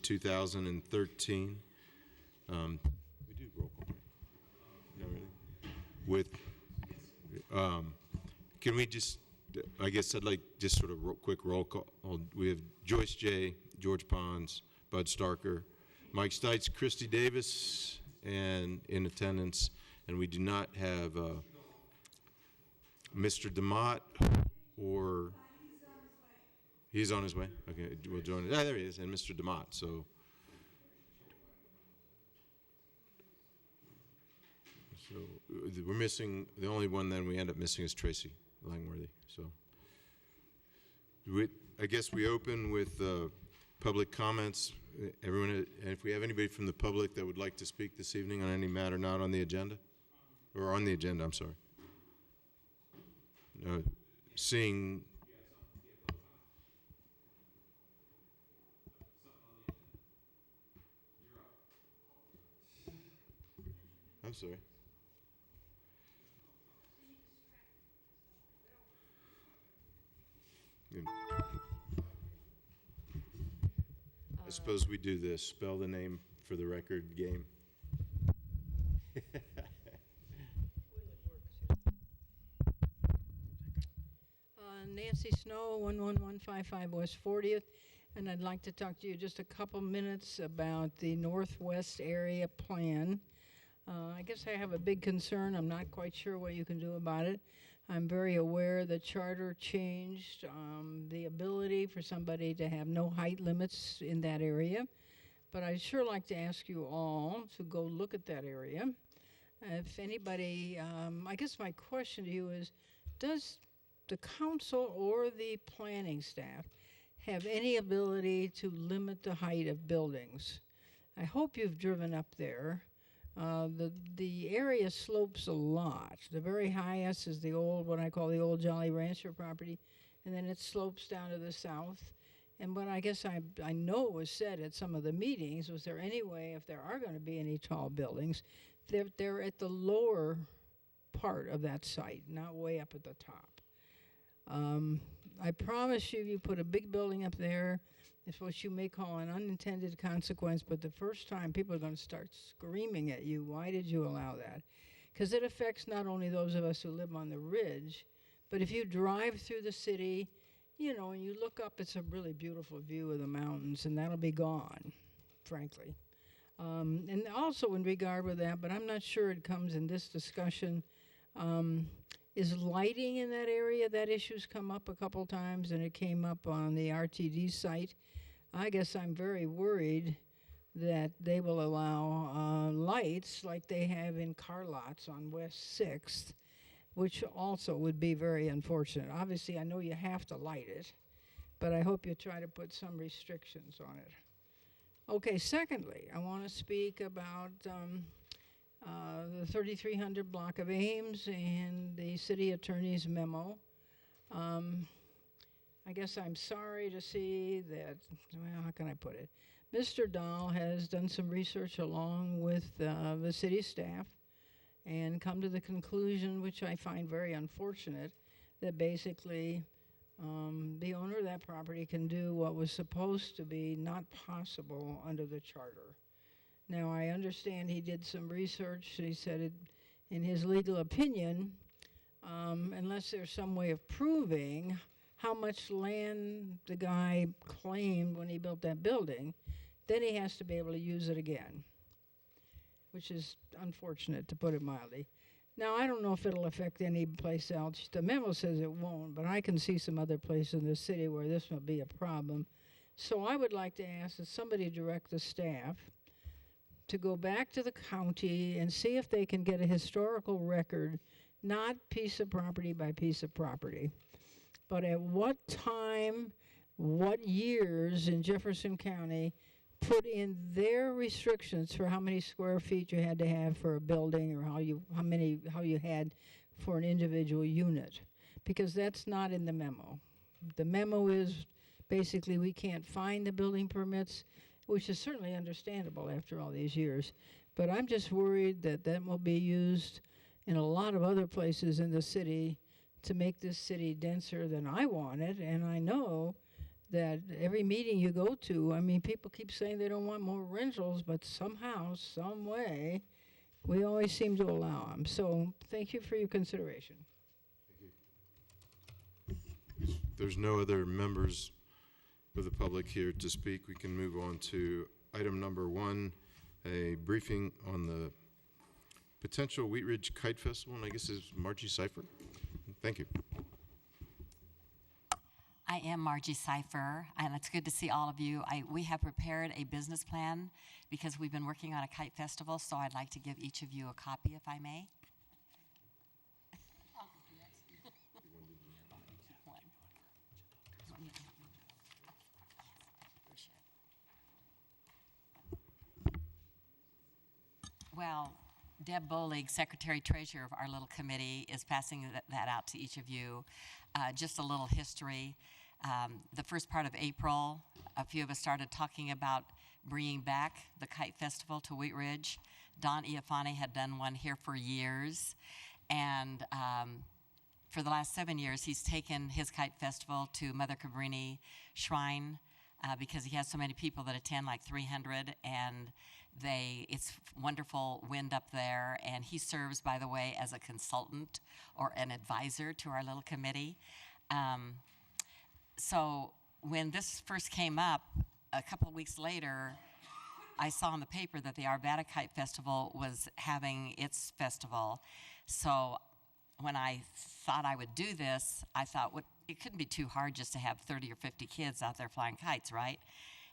2013. We do roll call. No, really? With, can we just, I guess I'd like just sort of quick roll call. We have Joyce J., George Pons, Bud Starker, Mike Stites, Christy Davis, and in attendance. And we do not have Mr. DeMott or... He's on his way? Okay, we'll join it. Ah, there he is, and Mr. DeMott, so we're missing, the only one then we end up missing is Tracy Langworthy. So I guess we open with public comments. Everyone, and if we have anybody from the public that would like to speak this evening on any matter not on the agenda, or on the agenda, I'm sorry. No, seeing... I'm sorry. I suppose we do this. Spell the name for the record game. Nancy Snow, 11155 West 40th, and I'd like to talk to you just a couple minutes about the Northwest Area Plan. I guess I have a big concern. I'm not quite sure what you can do about it. I'm very aware the charter changed the ability for somebody to have no height limits in that area, but I'd sure like to ask you all to go look at that area. If anybody, I guess my question to you is, does the council or the planning staff have any ability to limit the height of buildings? I hope you've driven up there. The area slopes a lot. The very highest is the old, what I call the old Jolly Rancher property, and then it slopes down to the south. And what I guess I know was said at some of the meetings, was there any way, if there are going to be any tall buildings, they're at the lower part of that site, not way up at the top. I promise you, you put a big building up there, it's what you may call an unintended consequence, but the first time people are going to start screaming at you, why did you allow that? Because it affects not only those of us who live on the ridge, but if you drive through the city, you know, and you look up, it's a really beautiful view of the mountains, and that'll be gone, frankly. And also in regard with that, but I'm not sure it comes in this discussion, is lighting in that area? That issue's come up a couple times, and it came up on the RTD site. I guess I'm very worried that they will allow lights like they have in car lots on West 6th, which also would be very unfortunate. Obviously, I know you have to light it, but I hope you try to put some restrictions on it. Okay, secondly, I want to speak about the 3300 block of Ames and the city attorney's memo. I guess I'm sorry to see that, well, how can I put it? Mr. Dahl has done some research along with the city staff and come to the conclusion, which I find very unfortunate, that basically the owner of that property can do what was supposed to be not possible under the charter. Now, I understand he did some research. He said it, in his legal opinion, unless there's some way of proving how much land the guy claimed when he built that building, then he has to be able to use it again, which is unfortunate, to put it mildly. Now, I don't know if it'll affect any place else. The memo says it won't, but I can see some other places in the city where this will be a problem. So I would like to ask that somebody direct the staff to go back to the county and see if they can get a historical record, not piece of property by piece of property, but at what time, what years in Jefferson County put in their restrictions for how many square feet you had to have for a building, or how you had for an individual unit, because that's not in the memo. The memo is basically we can't find the building permits, which is certainly understandable after all these years. But I'm just worried that that will be used in a lot of other places in the city to make this city denser than I want it. And I know that every meeting you go to, I mean, people keep saying they don't want more rentals, but somehow, some way, we always seem to allow them. So thank you for your consideration. If there's no other members of the public here to speak, we can move on to item number 1, a briefing on the potential Wheat Ridge Kite Festival, and I guess is Margie Cipher. Thank you. I am Margie Cipher, and it's good to see all of you. We have prepared a business plan because we've been working on a kite festival, so I'd like to give each of you a copy, if I may. Well, Deb Bolig, Secretary-Treasurer of our little committee, is passing that out to each of you. Just a little history. The first part of April, a few of us started talking about bringing back the Kite Festival to Wheat Ridge. Don Iafane had done one here for years, and for the last 7 years, he's taken his Kite Festival to Mother Cabrini Shrine because he has so many people that attend, like 300, and it's wonderful wind up there, and he serves, by the way, as a consultant or an advisor to our little committee. So when this first came up, a couple of weeks later, I saw in the paper that the Arvada Kite Festival was having its festival. So when I thought I would do this, I thought, it couldn't be too hard just to have 30 or 50 kids out there flying kites, right?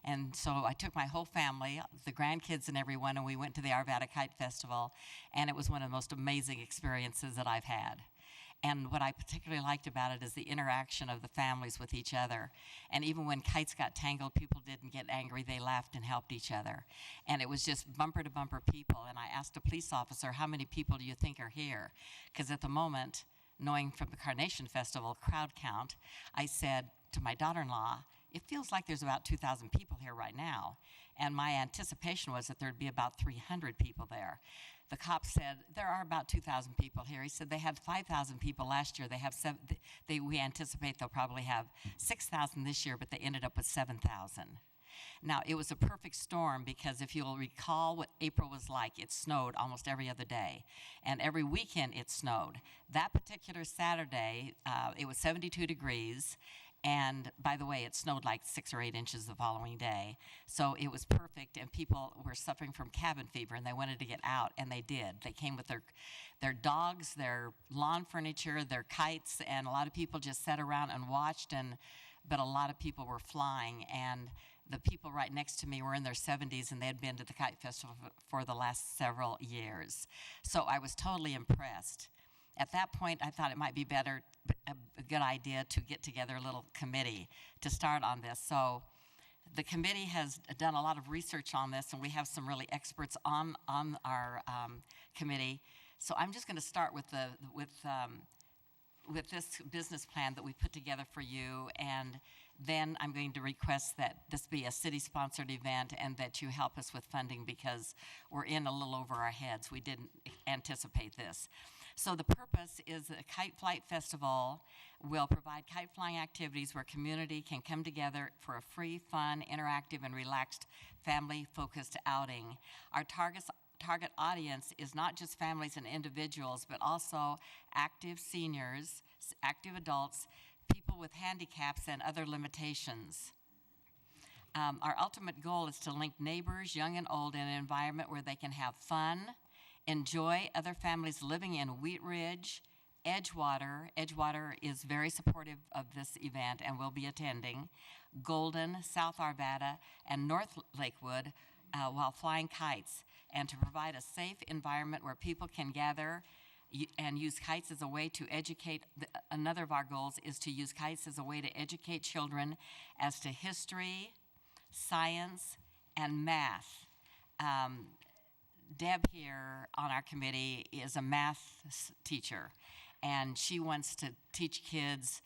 And so I took my whole family, the grandkids and everyone, and we went to the Arvada Kite Festival, and it was one of the most amazing experiences that I've had. And what I particularly liked about it is the interaction of the families with each other. And even when kites got tangled, people didn't get angry. They laughed and helped each other. And it was just bumper to bumper people. And I asked a police officer, how many people do you think are here? Because at the moment, knowing from the Carnation Festival crowd count, I said to my daughter-in-law, it feels like there's about 2,000 people here right now. And my anticipation was that there'd be about 300 people there. The cop said, there are about 2,000 people here. He said they had 5,000 people last year. They have we anticipate they'll probably have 6,000 this year, but they ended up with 7,000. Now, it was a perfect storm because if you'll recall what April was like, it snowed almost every other day. And every weekend it snowed. That particular Saturday, it was 72 degrees. And by the way, it snowed like 6 or 8 inches the following day. So it was perfect, and people were suffering from cabin fever, and they wanted to get out, and they did. They came with their dogs, their lawn furniture, their kites, and a lot of people just sat around and watched, but a lot of people were flying, and the people right next to me were in their 70s, and they had been to the Kite Festival for the last several years. So I was totally impressed. At that point, I thought it might be a good idea to get together a little committee to start on this. So the committee has done a lot of research on this, and we have some really experts on our committee. So I'm just going to start with this business plan that we put together for you, and then I'm going to request that this be a city-sponsored event and that you help us with funding because we're in a little over our heads. We didn't anticipate this. So the purpose is that a Kite Flight Festival will provide kite flying activities where community can come together for a free, fun, interactive, and relaxed family-focused outing. Our target audience is not just families and individuals, but also active seniors, active adults, people with handicaps, and other limitations. Our ultimate goal is to link neighbors, young and old, in an environment where they can have fun, enjoy other families living in Wheat Ridge, Edgewater. Edgewater is very supportive of this event and will be attending, Golden, South Arvada, and North Lakewood while flying kites, and to provide a safe environment where people can gather and use kites as a way to educate. Another of our goals is to use kites as a way to educate children as to history, science, and math. Deb here on our committee is a math teacher, and she wants to teach kids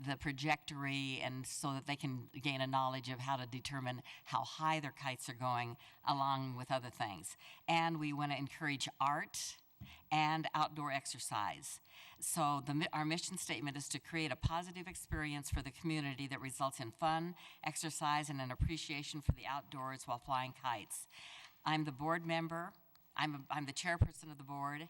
the trajectory and so that they can gain a knowledge of how to determine how high their kites are going along with other things. And we want to encourage art and outdoor exercise. So our mission statement is to create a positive experience for the community that results in fun, exercise, and an appreciation for the outdoors while flying kites. I'm the board member. I'm the chairperson of the board.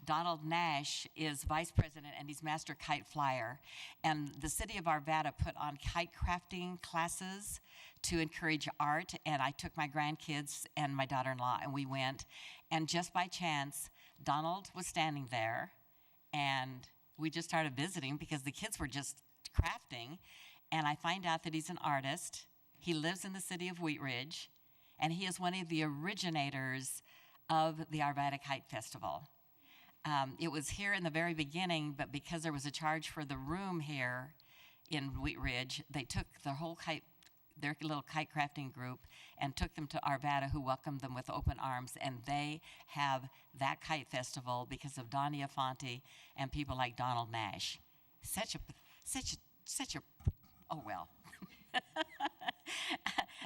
Donald Nash is vice president, and he's master kite flyer. And the city of Arvada put on kite crafting classes to encourage art, and I took my grandkids and my daughter-in-law, and we went. And just by chance, Donald was standing there, and we just started visiting because the kids were just crafting. And I find out that he's an artist. He lives in the city of Wheat Ridge, and he is one of the originators of the Arvada Kite Festival. It was here in the very beginning, but because there was a charge for the room here in Wheat Ridge, they took the whole their little kite crafting group, and took them to Arvada, who welcomed them with open arms. And they have that kite festival because of Donnie Afonte and people like Donald Nash. Such a, oh well.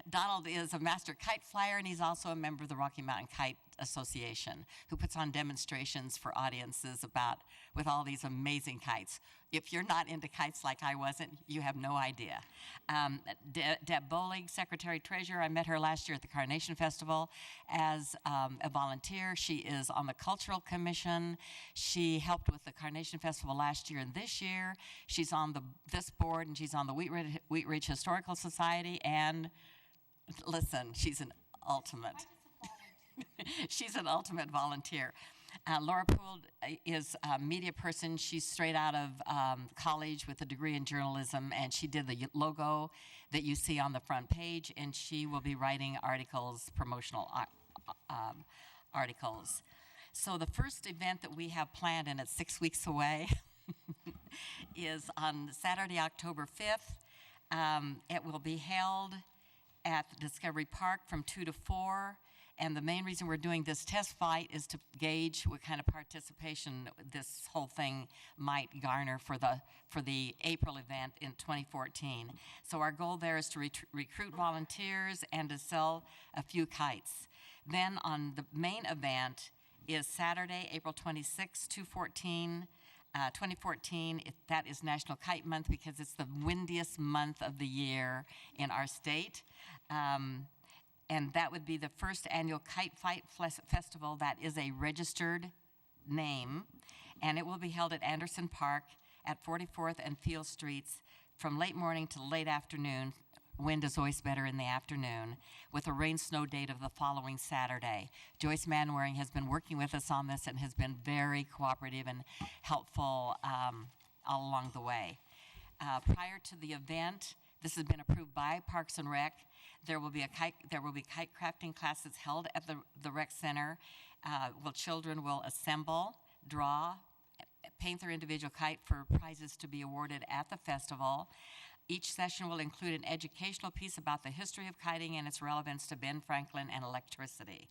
Donald is a master kite flyer, and he's also a member of the Rocky Mountain Kite Association, who puts on demonstrations for audiences with all these amazing kites. If you're not into kites like I wasn't, you have no idea. Deb Bolig, Secretary Treasurer, I met her last year at the Carnation Festival as a volunteer. She is on the Cultural Commission. She helped with the Carnation Festival last year and this year. She's on this board, and she's on the Wheat Ridge Historical Society, and listen, she's an ultimate. She's an ultimate volunteer. Laura Poole is a media person. She's straight out of college with a degree in journalism, and she did the logo that you see on the front page, and she will be writing articles, promotional articles. So the first event that we have planned, and it's 6 weeks away, is on Saturday, October 5th. It will be held at Discovery Park from 2 to 4. And the main reason we're doing this test flight is to gauge what kind of participation this whole thing might garner for the April event in 2014. So our goal there is to recruit volunteers and to sell a few kites. Then on the main event is Saturday, April 26, 2014. That is National Kite Month because it's the windiest month of the year in our state. And that would be the first annual Kite Fight Festival. That is a registered name, and it will be held at Anderson Park at 44th and Field Streets from late morning to late afternoon. Wind is always better in the afternoon, with a rain-snow date of the following Saturday. Joyce Manwaring has been working with us on this and has been very cooperative and helpful all along the way. Prior to the event, this has been approved by Parks and Rec. There will be kite crafting classes held at the rec center. Children will assemble, draw, paint their individual kite for prizes to be awarded at the festival. Each session will include an educational piece about the history of kiting and its relevance to Ben Franklin and electricity.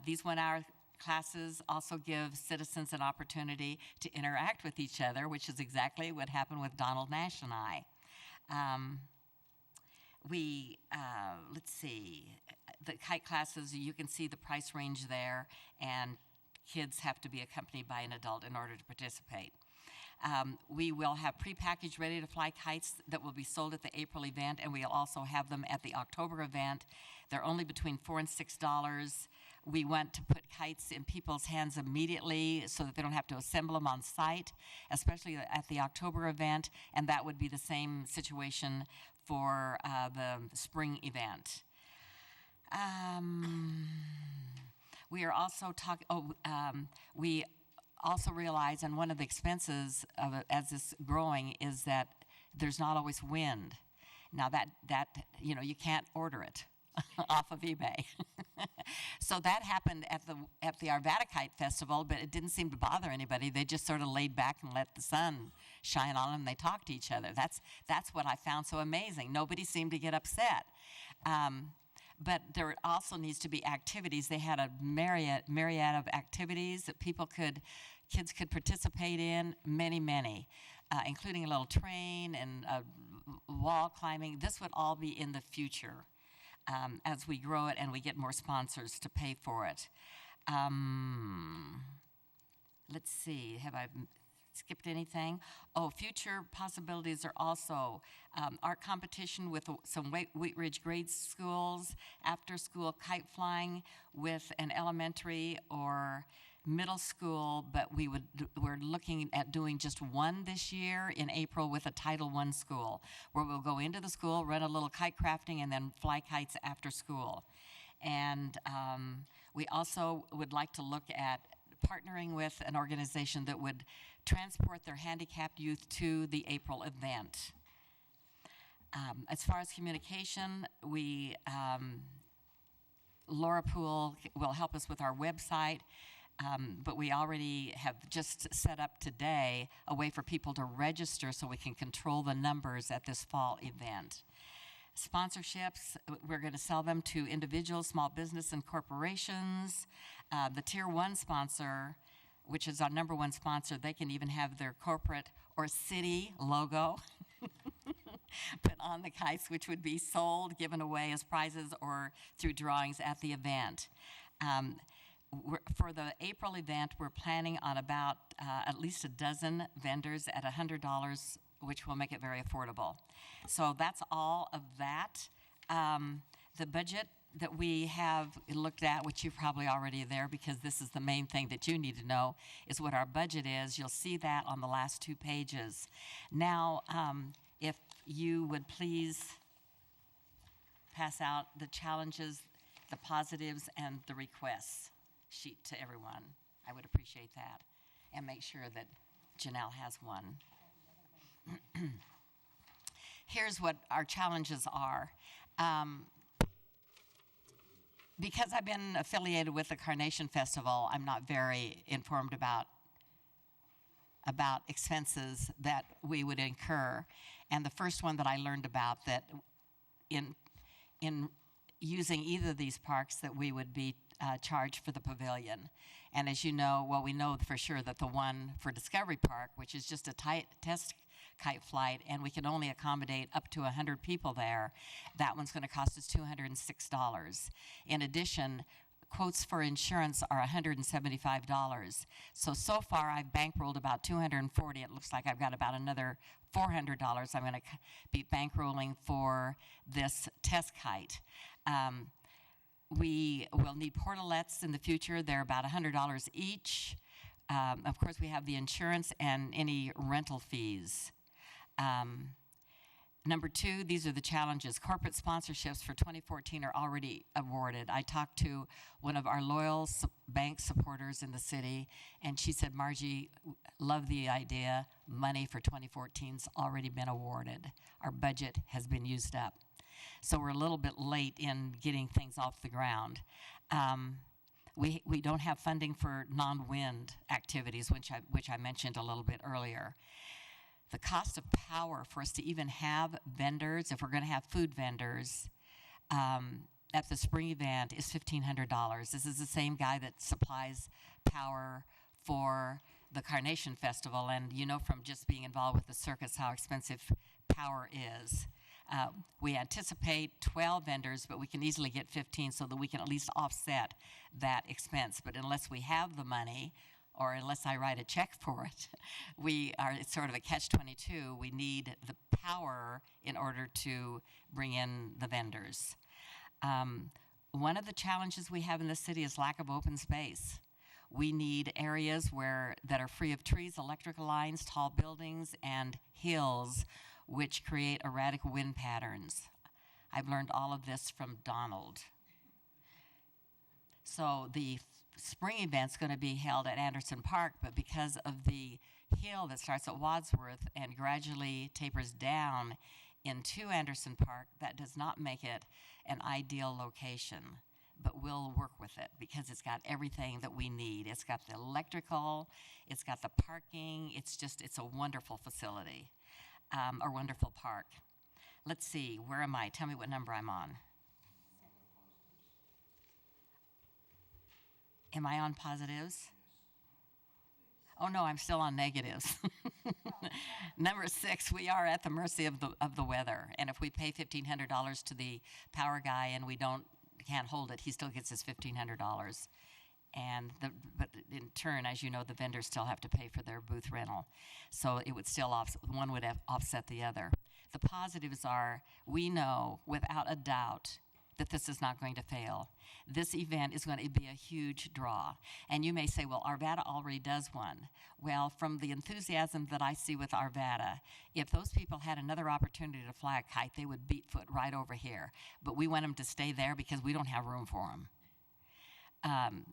These 1-hour classes also give citizens an opportunity to interact with each other, which is exactly what happened with Donald Nash and I. Let's see, the kite classes, you can see the price range there, and kids have to be accompanied by an adult in order to participate. We will have prepackaged ready-to-fly kites that will be sold at the April event, and we'll also have them at the October event. They're only between $4 and $6. We want to put kites in people's hands immediately so that they don't have to assemble them on site, especially at the October event, and that would be the same situation for the spring event. We are also we also realize, and one of the expenses of it, as it's growing, is that there's not always wind. Now that you can't order it off of eBay. So that happened at the Arvada Kite Festival, but it didn't seem to bother anybody. They just sort of laid back and let the sun shine on them, and they talked to each other. That's what I found so amazing. Nobody seemed to get upset. But there also needs to be activities. They had a myriad of activities that kids could participate in, many, including a little train and wall climbing. This would all be in the future as we grow it and we get more sponsors to pay for it. let's see, have I skipped anything? Oh, future possibilities are also art competition with some Wheat Ridge grade schools, after school kite flying with an elementary or middle school, but we're looking at doing just one this year in April with a Title I school, where we'll go into the school, run a little kite crafting, and then fly kites after school. And we also would like to look at partnering with an organization that would transport their handicapped youth to the April event. As far as communication, Laura Poole will help us with our website, but we already have just set up today a way for people to register so we can control the numbers at this fall event. Sponsorships, we're going to sell them to individuals, small business, and corporations. The Tier 1 sponsor, which is our number one sponsor, they can even have their corporate or city logo put on the kites, which would be sold, given away as prizes or through drawings at the event. For the April event, we're planning on about at least a dozen vendors at $100, which will make it very affordable. So that's all of that. The budget that we have looked at, which you're probably already there because this is the main thing that you need to know, is what our budget is. You'll see that on the last 2 pages. Now, if you would please pass out the challenges, the positives, and the requests sheet to everyone. I would appreciate that. And make sure that Janelle has one. Here's what our challenges are. Because I've been affiliated with the Carnation Festival, I'm not very informed about expenses that we would incur. And the first one that I learned about, that in using either of these parks, that we would be charged for the pavilion. And as you know, well, we know for sure that the one for Discovery Park, which is just a test kite flight, and we can only accommodate up to 100 people there, that one's going to cost us $206. In addition, quotes for insurance are $175. So far I've bankrolled about $240. It looks like I've got about another $400 I'm going to be bankrolling for this test kite. We will need portalets in the future. They're about $100 each. Of course, we have the insurance and any rental fees. Number 2, these are the challenges. Corporate sponsorships for 2014 are already awarded. I talked to one of our loyal bank supporters in the city, and she said, Margie, love the idea. Money for 2014's already been awarded. Our budget has been used up. So we're a little bit late in getting things off the ground. We don't have funding for non-wind activities, which I mentioned a little bit earlier. The cost of power for us to even have vendors, if we're going to have food vendors, at the spring event is $1,500. This is the same guy that supplies power for the Carnation Festival, and you know from just being involved with the circus how expensive power is. We anticipate 12 vendors, but we can easily get 15 so that we can at least offset that expense. But unless we have the money, or unless I write a check for it, it's sort of a catch-22. We need the power in order to bring in the vendors. One of the challenges we have in this city is lack of open space. We need areas that are free of trees, electrical lines, tall buildings, and hills, which create erratic wind patterns. I've learned all of this from Donald. So the spring event's going to be held at Anderson Park, but because of the hill that starts at Wadsworth and gradually tapers down into Anderson Park, that does not make it an ideal location. But we'll work with it because it's got everything that we need. It's got the electrical, it's got the parking, it's a wonderful facility, or wonderful park. Let's see, where am I? Tell me what number I'm on. Am I on positives? Oh no, I'm still on negatives. Number 6, we are at the mercy of the weather. And if we pay $1,500 to the power guy and we can't hold it, he still gets his $1,500. But in turn, as you know, the vendors still have to pay for their booth rental. So it would still one would offset the other. The positives are, we know without a doubt that this is not going to fail. This event is going to be a huge draw. And you may say, well, Arvada already does one. Well, from the enthusiasm that I see with Arvada, if those people had another opportunity to fly a kite, they would beat foot right over here. But we want them to stay there because we don't have room for them.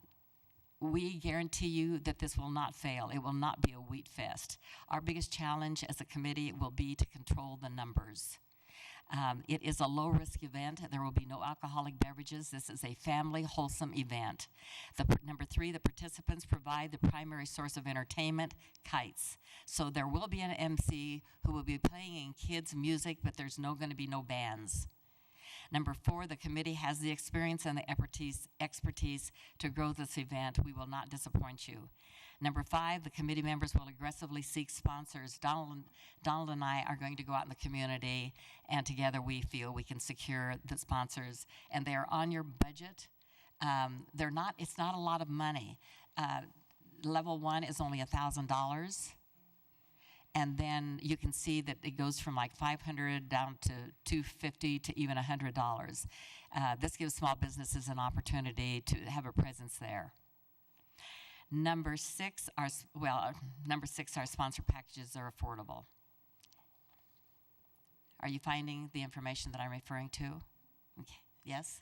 We guarantee you that this will not fail. It will not be a wheat fest. Our biggest challenge as a committee will be to control the numbers. It is a low-risk event. There will be no alcoholic beverages. This is a family, wholesome event. Number 3, the participants provide the primary source of entertainment, kites. So there will be an MC who will be playing kids' music, but there's going to be no bands. Number 4, the committee has the experience and the expertise to grow this event. We will not disappoint you. Number 5, the committee members will aggressively seek sponsors. Donald and I are going to go out in the community, and together we feel we can secure the sponsors. And they are on your budget. It's not a lot of money. Level 1 is only $1,000. And then you can see that it goes from like $500 down to $250 to even $100. This gives small businesses an opportunity to have a presence there. Number 6, our sponsor packages are affordable. Are you finding the information that I'm referring to? Okay. Yes?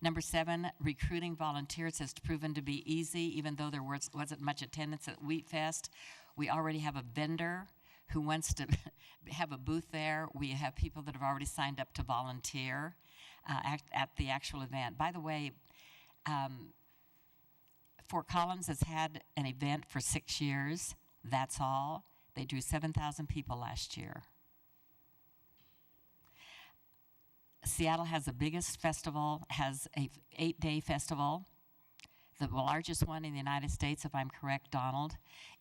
Number 7, recruiting volunteers has proven to be easy, even though there wasn't much attendance at Wheat Fest. We already have a vendor who wants to have a booth there. We have people that have already signed up to volunteer at the actual event. By the way, Fort Collins has had an event for 6 years. That's all. They drew 7,000 people last year. Seattle has the biggest festival, has a 8-day festival. The largest one in the United States, if I'm correct, Donald,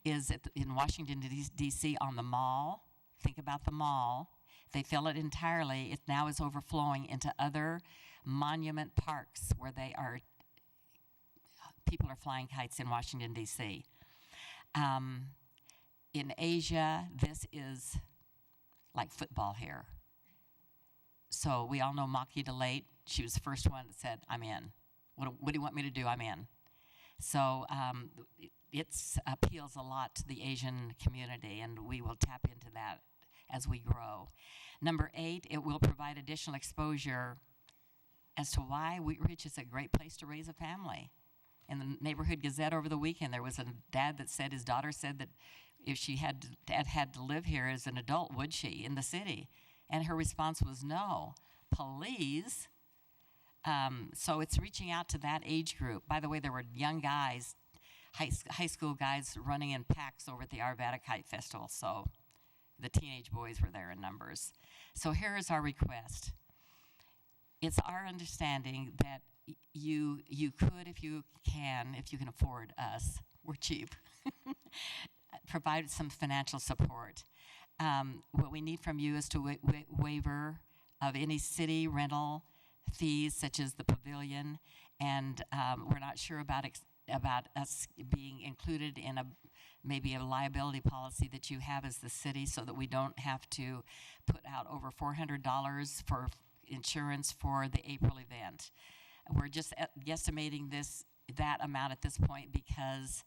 is in Washington, D.C. on the mall. Think about the mall. They fill it entirely. It now is overflowing into other monument parks where people are flying kites in Washington, D.C. In Asia, this is like football here. So we all know Maki DeLate. She was the first one that said, I'm in. What do you want me to do? I'm in. So it appeals a lot to the Asian community, and we will tap into that as we grow. Number 8, it will provide additional exposure as to why Wheat Ridge is a great place to raise a family. In the Neighborhood Gazette over the weekend, there was a dad that said his daughter said that if she had to live here as an adult, would she, in the city? And her response was no. Please. So it's reaching out to that age group. By the way, there were young guys, high school guys running in packs over at the Arvada Kite Festival. So the teenage boys were there in numbers. So here is our request. It's our understanding that you could, if you can afford us, we're cheap, provide some financial support. What we need from you is to waiver of any city rental fees, such as the pavilion, and we're not sure about us being included in maybe a liability policy that you have as the city, so that we don't have to put out over $400 for insurance for the April event. We're just guesstimating that amount at this point because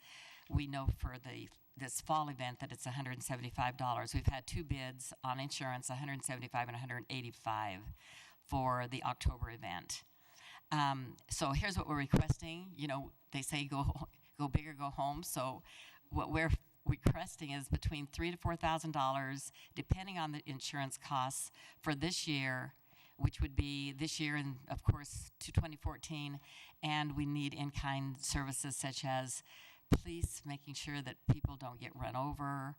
we know for this fall event that it's $175. We've had 2 bids on insurance, $175 and $185 for the October event. So here's what we're requesting. You know, they say go big or go home. So what we're requesting is between $3,000 to $4,000, depending on the insurance costs for this year, which would be this year and, of course, to 2014. And we need in-kind services such as police, making sure that people don't get run over,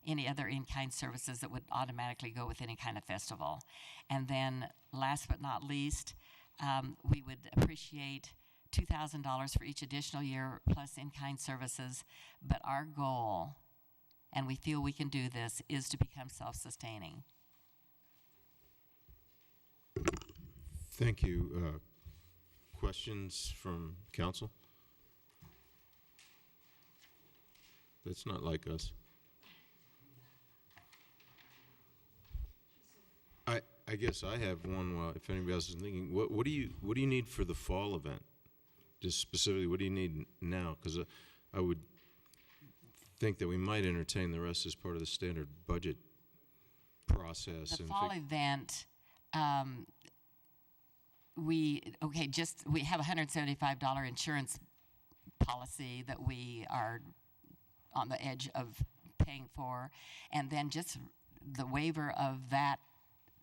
any other in-kind services that would automatically go with any kind of festival. And then, last but not least, we would appreciate $2,000 for each additional year plus in-kind services. But our goal, and we feel we can do this, is to become self-sustaining. Thank you. Questions from council? That's not like us. I guess I have one. If anybody else is thinking, what do you need for the fall event? Just specifically, what do you need now? Because I would think that we might entertain the rest as part of the standard budget process. The fall event, we have a $175 insurance policy that we are on the edge of paying for, and then just the waiver of that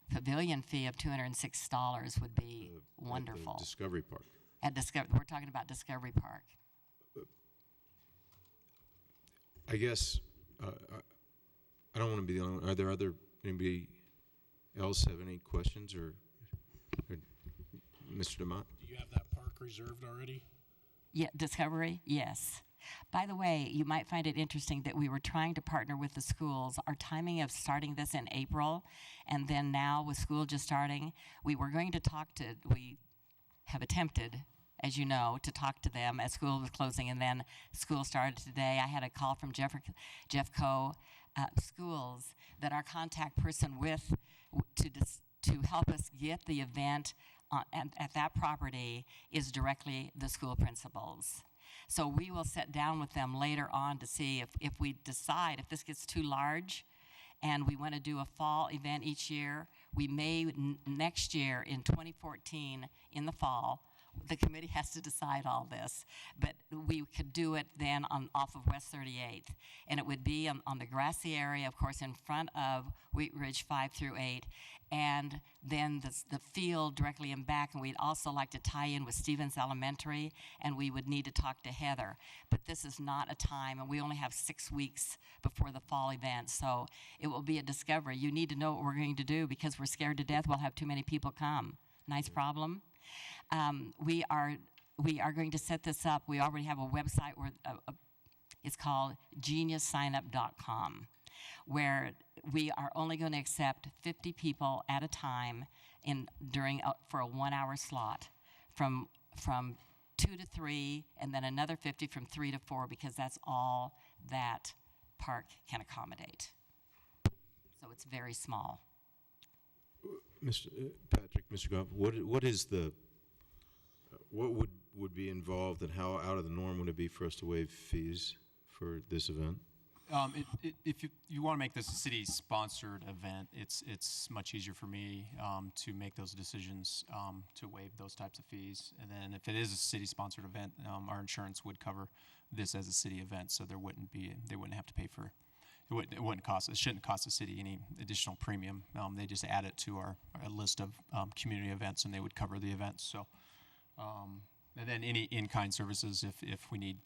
pavilion fee of $206 would be wonderful. At the Discovery Park. We're talking about Discovery Park. I guess I don't want to be the only one. Are there anybody else have any questions or Mr. DeMott? Do you have that park reserved already? Yeah, Discovery, yes. By the way, you might find it interesting that we were trying to partner with the schools. Our timing of starting this in April, and then now with school just starting, we have attempted, as you know, to talk to them as school was closing, and then school started today. I had a call from Jeffco Schools that our contact person to help us get the event at that property is directly the school principals. So we will sit down with them later on to see if we decide if this gets too large and we want to do a fall event each year. We may next year in 2014 in the fall. The committee has to decide all this, but we could do it then off of West 38th, and it would be on the grassy area, of course, in front of Wheat Ridge 5 through 8, and then the field directly in back, and we'd also like to tie in with Stevens Elementary, and we would need to talk to Heather, but this is not a time, and we only have 6 weeks before the fall event, so it will be a discovery. You need to know what we're going to do because we're scared to death we'll have too many people come. Nice problem. We are going to set this up. We already have a website where it's called geniussignup.com, where we are only going to accept 50 people at a time for a 1-hour slot from 2 to 3, and then another 50 from 3 to 4 because that's all that park can accommodate. So it's very small. Mr. Patrick, Mr. Goff, what would be involved and how out of the norm would it be for us to waive fees for this event? If you want to make this a city-sponsored event, it's much easier for me to make those decisions to waive those types of fees. And then if it is a city-sponsored event, our insurance would cover this as a city event, so they wouldn't have to pay for. It shouldn't cost the city any additional premium. They just add it to our list of community events, and they would cover the events. So, and then any in-kind services, if we need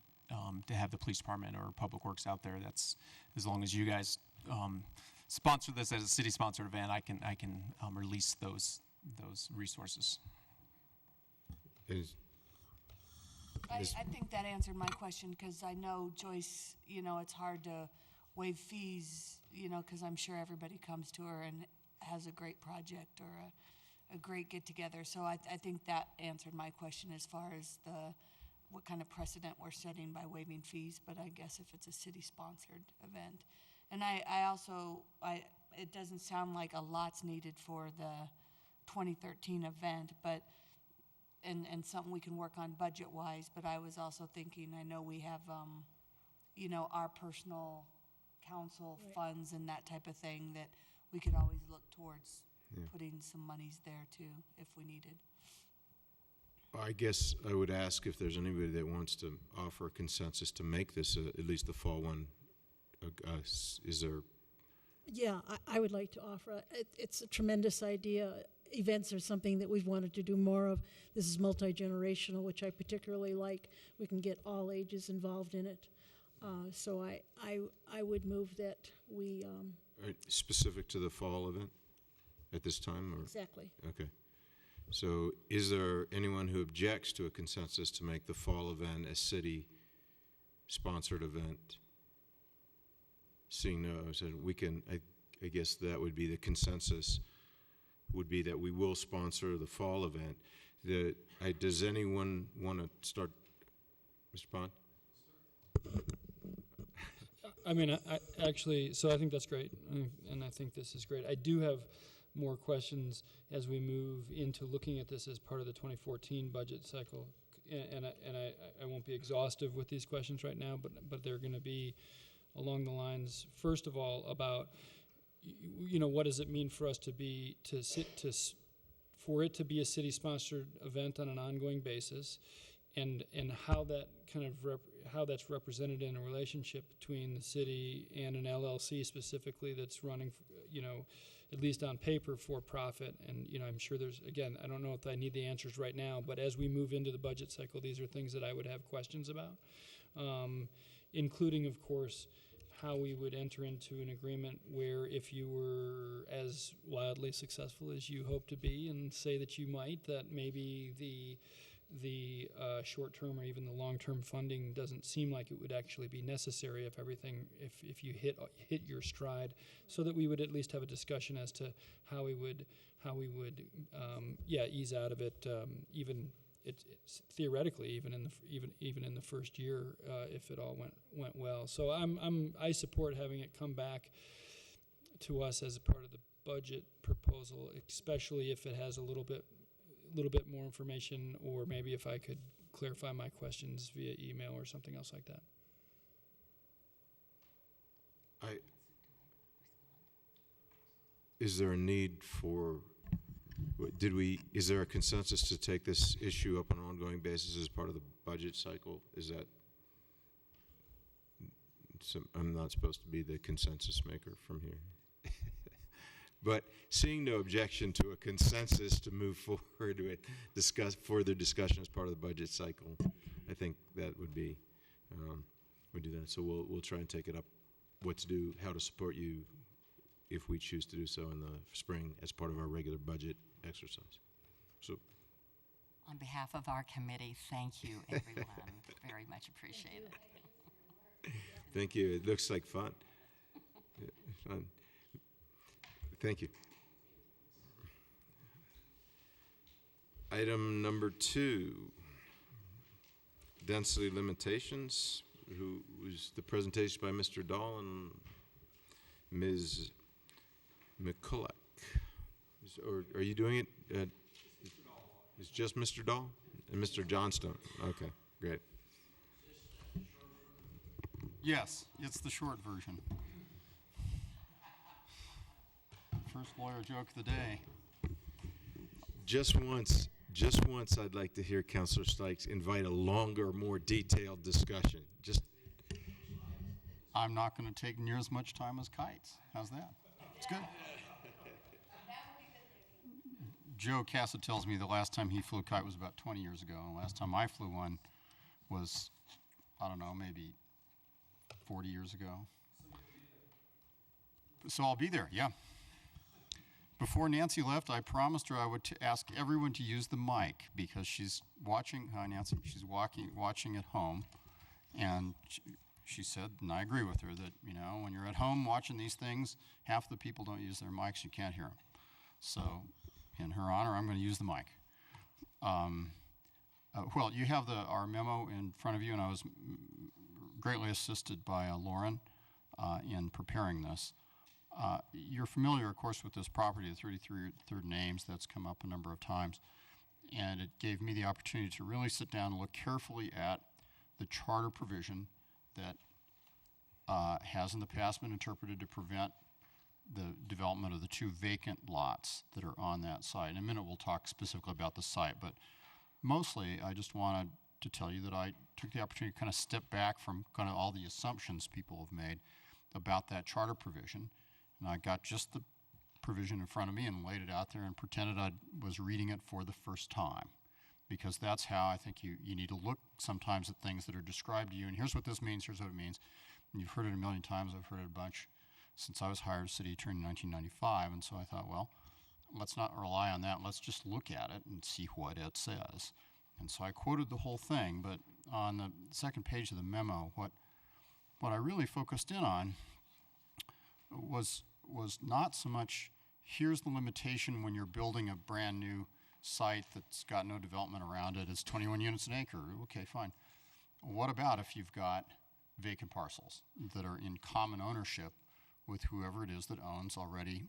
to have the police department or public works out there, that's as long as you guys sponsor this as a city-sponsored event, I can release those resources. I think that answered my question because I know, Joyce, it's hard to waive fees, because I'm sure everybody comes to her and has a great project or a great get-together. So I think that answered my question as far as what kind of precedent we're setting by waiving fees, but I guess if it's a city-sponsored event. And it doesn't sound like a lot's needed for the 2013 event, but and something we can work on budget-wise, but I was also thinking, I know we have, our personal council funds and that type of thing that we could always look towards putting some monies there too if we needed. I guess I would ask if there's anybody that wants to offer a consensus to make this at least the fall one. Is there? Yeah, I would like to offer. It's a tremendous idea. Events are something that we've wanted to do more of. This is multi-generational, which I particularly like. We can get all ages involved in it. So I would move that we... specific to the fall event at this time? Or? Exactly. Okay. So is there anyone who objects to a consensus to make the fall event a city-sponsored event? Seeing no, so we can, I guess that would be the consensus, would be that we will sponsor the fall event. Does anyone want to start? Mr. Pond? I mean, actually, so I think that's great, and I think this is great. I do have more questions as we move into looking at this as part of the 2014 budget cycle, and I won't be exhaustive with these questions right now, but they're going to be along the lines, first of all, about what does it mean for us for it to be a city-sponsored event on an ongoing basis, and how that kind of how that's represented in a relationship between the city and an LLC specifically that's running, at least on paper, for profit. And I'm sure again, I don't know if I need the answers right now, but as we move into the budget cycle, these are things that I would have questions about, including, of course, how we would enter into an agreement where if you were as wildly successful as you hope to be, and say that you might, that maybe the short-term or even the long-term funding doesn't seem like it would actually be necessary if you hit your stride, so that we would at least have a discussion as to how we would ease out of it, even it's theoretically even in the first year, if it all went well. So I support having it come back to us as a part of the budget proposal, especially if it has a little bit more information, or maybe if I could clarify my questions via email or something else like that. Is there a need for, is there a consensus to take this issue up on an ongoing basis as part of the budget cycle? Is that, I'm not supposed to be the consensus maker from here. But seeing no objection to a consensus to move forward with further discussion as part of the budget cycle, I think that would be, we do that. So we'll try and take it up, what to do, how to support you if we choose to do so in the spring as part of our regular budget exercise. So, On behalf of our committee, thank you, everyone. Very much appreciate it. thank you. It looks like fun. Fun. Thank you. Item number 2, density limitations. Who was the presentation by Mr. Dahl and Ms. McCulloch? Or are you doing it? It's just Mr. Dahl and Mr. Johnstone. Okay, great. Yes, it's the short version. First lawyer joke of the day. Just once, I'd like to hear Councilor Sykes invite a longer, more detailed discussion. I'm not going to take near as much time as Kites. How's that? It's good. Joe Casa tells me the last time he flew a kite was about 20 years ago, and the last time I flew one was, I don't know, maybe 40 years ago. So I'll be there, yeah. Before Nancy left, I promised her I would ask everyone to use the mic, because she's watching. Hi, Nancy. She's watching at home, and she said, and I agree with her, that when you're at home watching these things, half the people don't use their mics. You can't hear them. So, in her honor, I'm going to use the mic. Well, you have our memo in front of you, and I was greatly assisted by Lauren in preparing this. You're familiar, of course, with this property, the 33 third names. That's come up a number of times. And it gave me the opportunity to really sit down and look carefully at the charter provision that has in the past been interpreted to prevent the development of the 2 vacant lots that are on that site. In a minute, we'll talk specifically about the site, but mostly I just wanted to tell you that I took the opportunity to kind of step back from kind of all the assumptions people have made about that charter provision. And I got just the provision in front of me and laid it out there and pretended I was reading it for the first time, because that's how I think you need to look sometimes at things that are described to you. And here's what this means, here's what it means. And you've heard it a million times, I've heard it a bunch since I was hired as city attorney in 1995. And so I thought, well, let's not rely on that. Let's just look at it and see what it says. And so I quoted the whole thing, but on the second page of the memo, what I really focused in on was not so much, here's the limitation when you're building a brand new site that's got no development around it, it's 21 units an acre. Okay, fine. What about if you've got vacant parcels that are in common ownership with whoever it is that owns already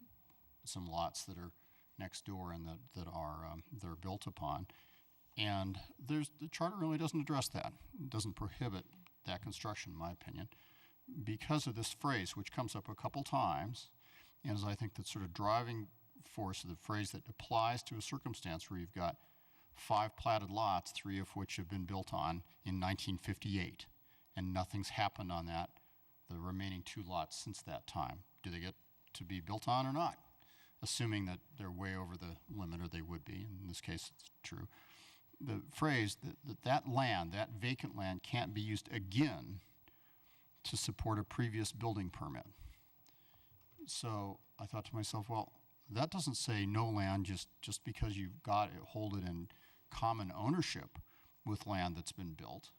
some lots that are next door and that are built upon. And the charter really doesn't address that. It doesn't prohibit that construction, in my opinion, because of this phrase, which comes up a couple times, and is, I think, the sort of driving force of the phrase that applies to a circumstance where you've got 5 platted lots, 3 of which have been built on in 1958, and nothing's happened on the remaining 2 lots since that time. Do they get to be built on or not? Assuming that they're way over the limit, or they would be. In this case, it's true. The phrase that land, that vacant land, can't be used again to support a previous building permit. So I thought to myself, well, that doesn't say no land just because you've got it, hold it in common ownership with land that's been built.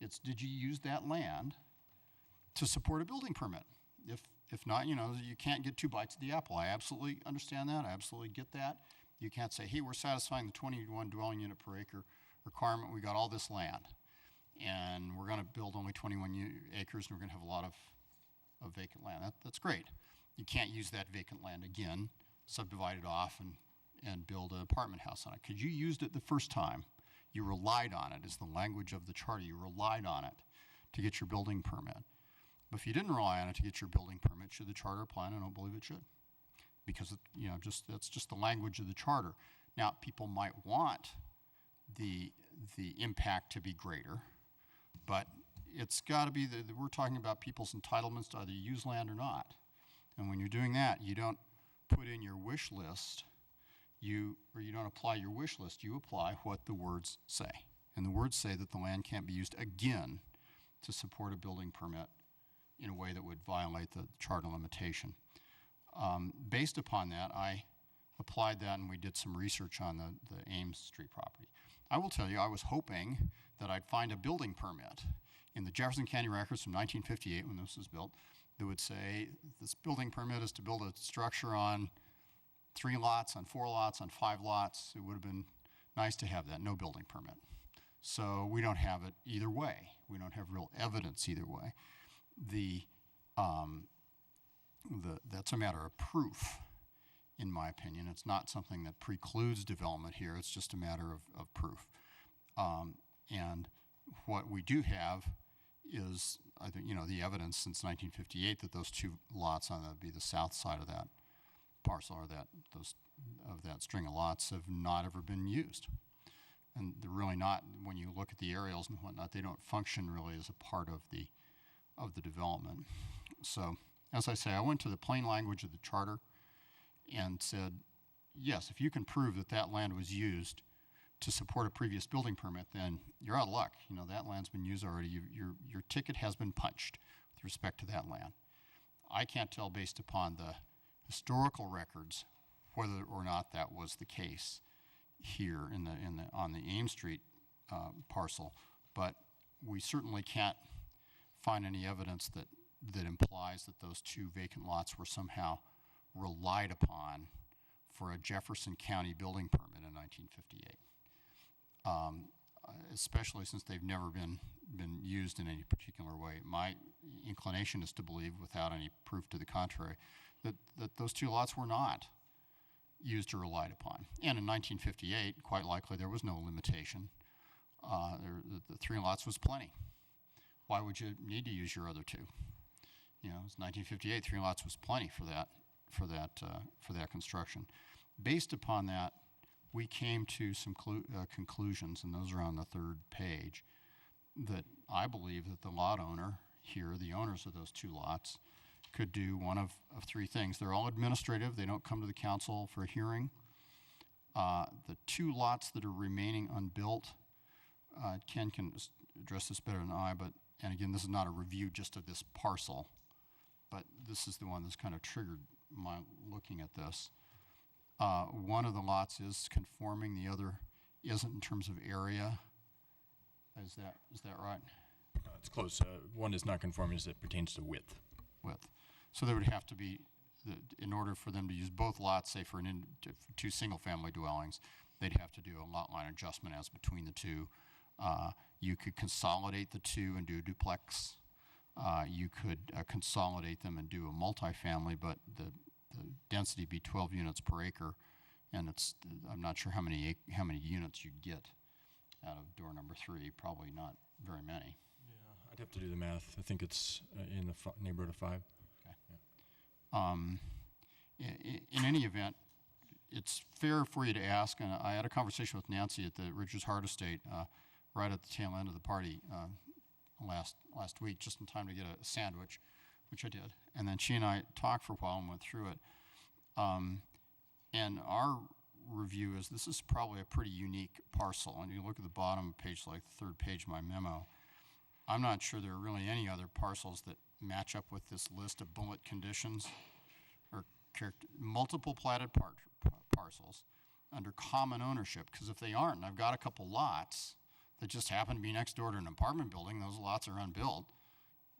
It's, did you use that land to support a building permit? If not, you can't get 2 bites of the apple. I absolutely understand that. I absolutely get that. You can't say, hey, we're satisfying the 21 dwelling unit per acre requirement. We got all this land, and we're going to build only 21 acres, and we're going to have a lot of vacant land. That's great. You can't use that vacant land again, subdivide it off, and build an apartment house on it, because you used it the first time. You relied on it, is the language of the charter. You relied on it to get your building permit. But if you didn't rely on it to get your building permit, should the charter apply? And I don't believe it should, because that's just the language of the charter. Now, people might want the impact to be greater, but it's got to be we're talking about people's entitlements to either use land or not. And when you're doing that, you don't put in your wish list, you don't apply your wish list. You apply what the words say, and the words say that the land can't be used again to support a building permit in a way that would violate the charter limitation. Based upon that, I applied that, and we did some research on the Ames Street property. I will tell you, I was hoping that I'd find a building permit in the Jefferson County records from 1958, when this was built, that would say this building permit is to build a structure on 3 lots, on 4 lots, on 5 lots. It would have been nice to have that. No building permit. So we don't have it either way. We don't have real evidence either way. That's a matter of proof, in my opinion. It's not something that precludes development here. It's just a matter of proof. And what we do have is, I think, the evidence since 1958 that those 2 lots on the south side of that parcel, or that string of lots, have not ever been used. And they're really not, when you look at the aerials and whatnot, they don't function really as a part of the development. So, as I say, I went to the plain language of the charter and said, yes, if you can prove that land was used to support a previous building permit, then you're out of luck. That land's been used already. Your ticket has been punched with respect to that land. I can't tell, based upon the historical records, whether or not that was the case here on the Ames Street parcel, but we certainly can't find any evidence that implies that those 2 vacant lots were somehow relied upon for a Jefferson County building permit in 1958, especially since they've never been used in any particular way. My inclination is to believe, without any proof to the contrary, that those 2 lots were not used or relied upon. And in 1958, quite likely, there was no limitation. The 3 lots was plenty. Why would you need to use your other 2? It's 1958. 3 lots was plenty for that construction. Based upon that, we came to some conclusions, and those are on the 3rd page, that I believe that the lot owner here, the owners of those 2 lots, could do one of 3 things. They're all administrative. They don't come to the council for a hearing. The 2 lots that are remaining unbuilt, Ken can address this better than I, and again, this is not a review just of this parcel, but this is the one that's kind of triggered my looking at this. One of the lots is conforming, the other isn't in terms of area. Is that right? It's close. One is not conforming as it pertains to width. So there would have to be, in order for them to use both lots, say for 2 single-family dwellings, they'd have to do a lot line adjustment as between the 2. You could consolidate the 2 and do a duplex You could consolidate them and do a multifamily, but the density be 12 units per acre, and I'm not sure how many units you'd get out of door number 3. Probably not very many. Yeah, I'd have to do the math. I think it's in the neighborhood of 5. In any event, it's fair for you to ask, and I had a conversation with Nancy at the Richards Heart Estate right at the tail end of the party last week, just in time to get a sandwich, which I did. And then she and I talked for a while and went through it. And our review is this is probably a pretty unique parcel. And you look at the bottom page, like the third page of my memo, I'm not sure there are really any other parcels that match up with this list of bullet conditions or multiple platted parcels under common ownership. Because if they aren't, and I've got a couple lots that just happen to be next door to an apartment building, those lots are unbuilt,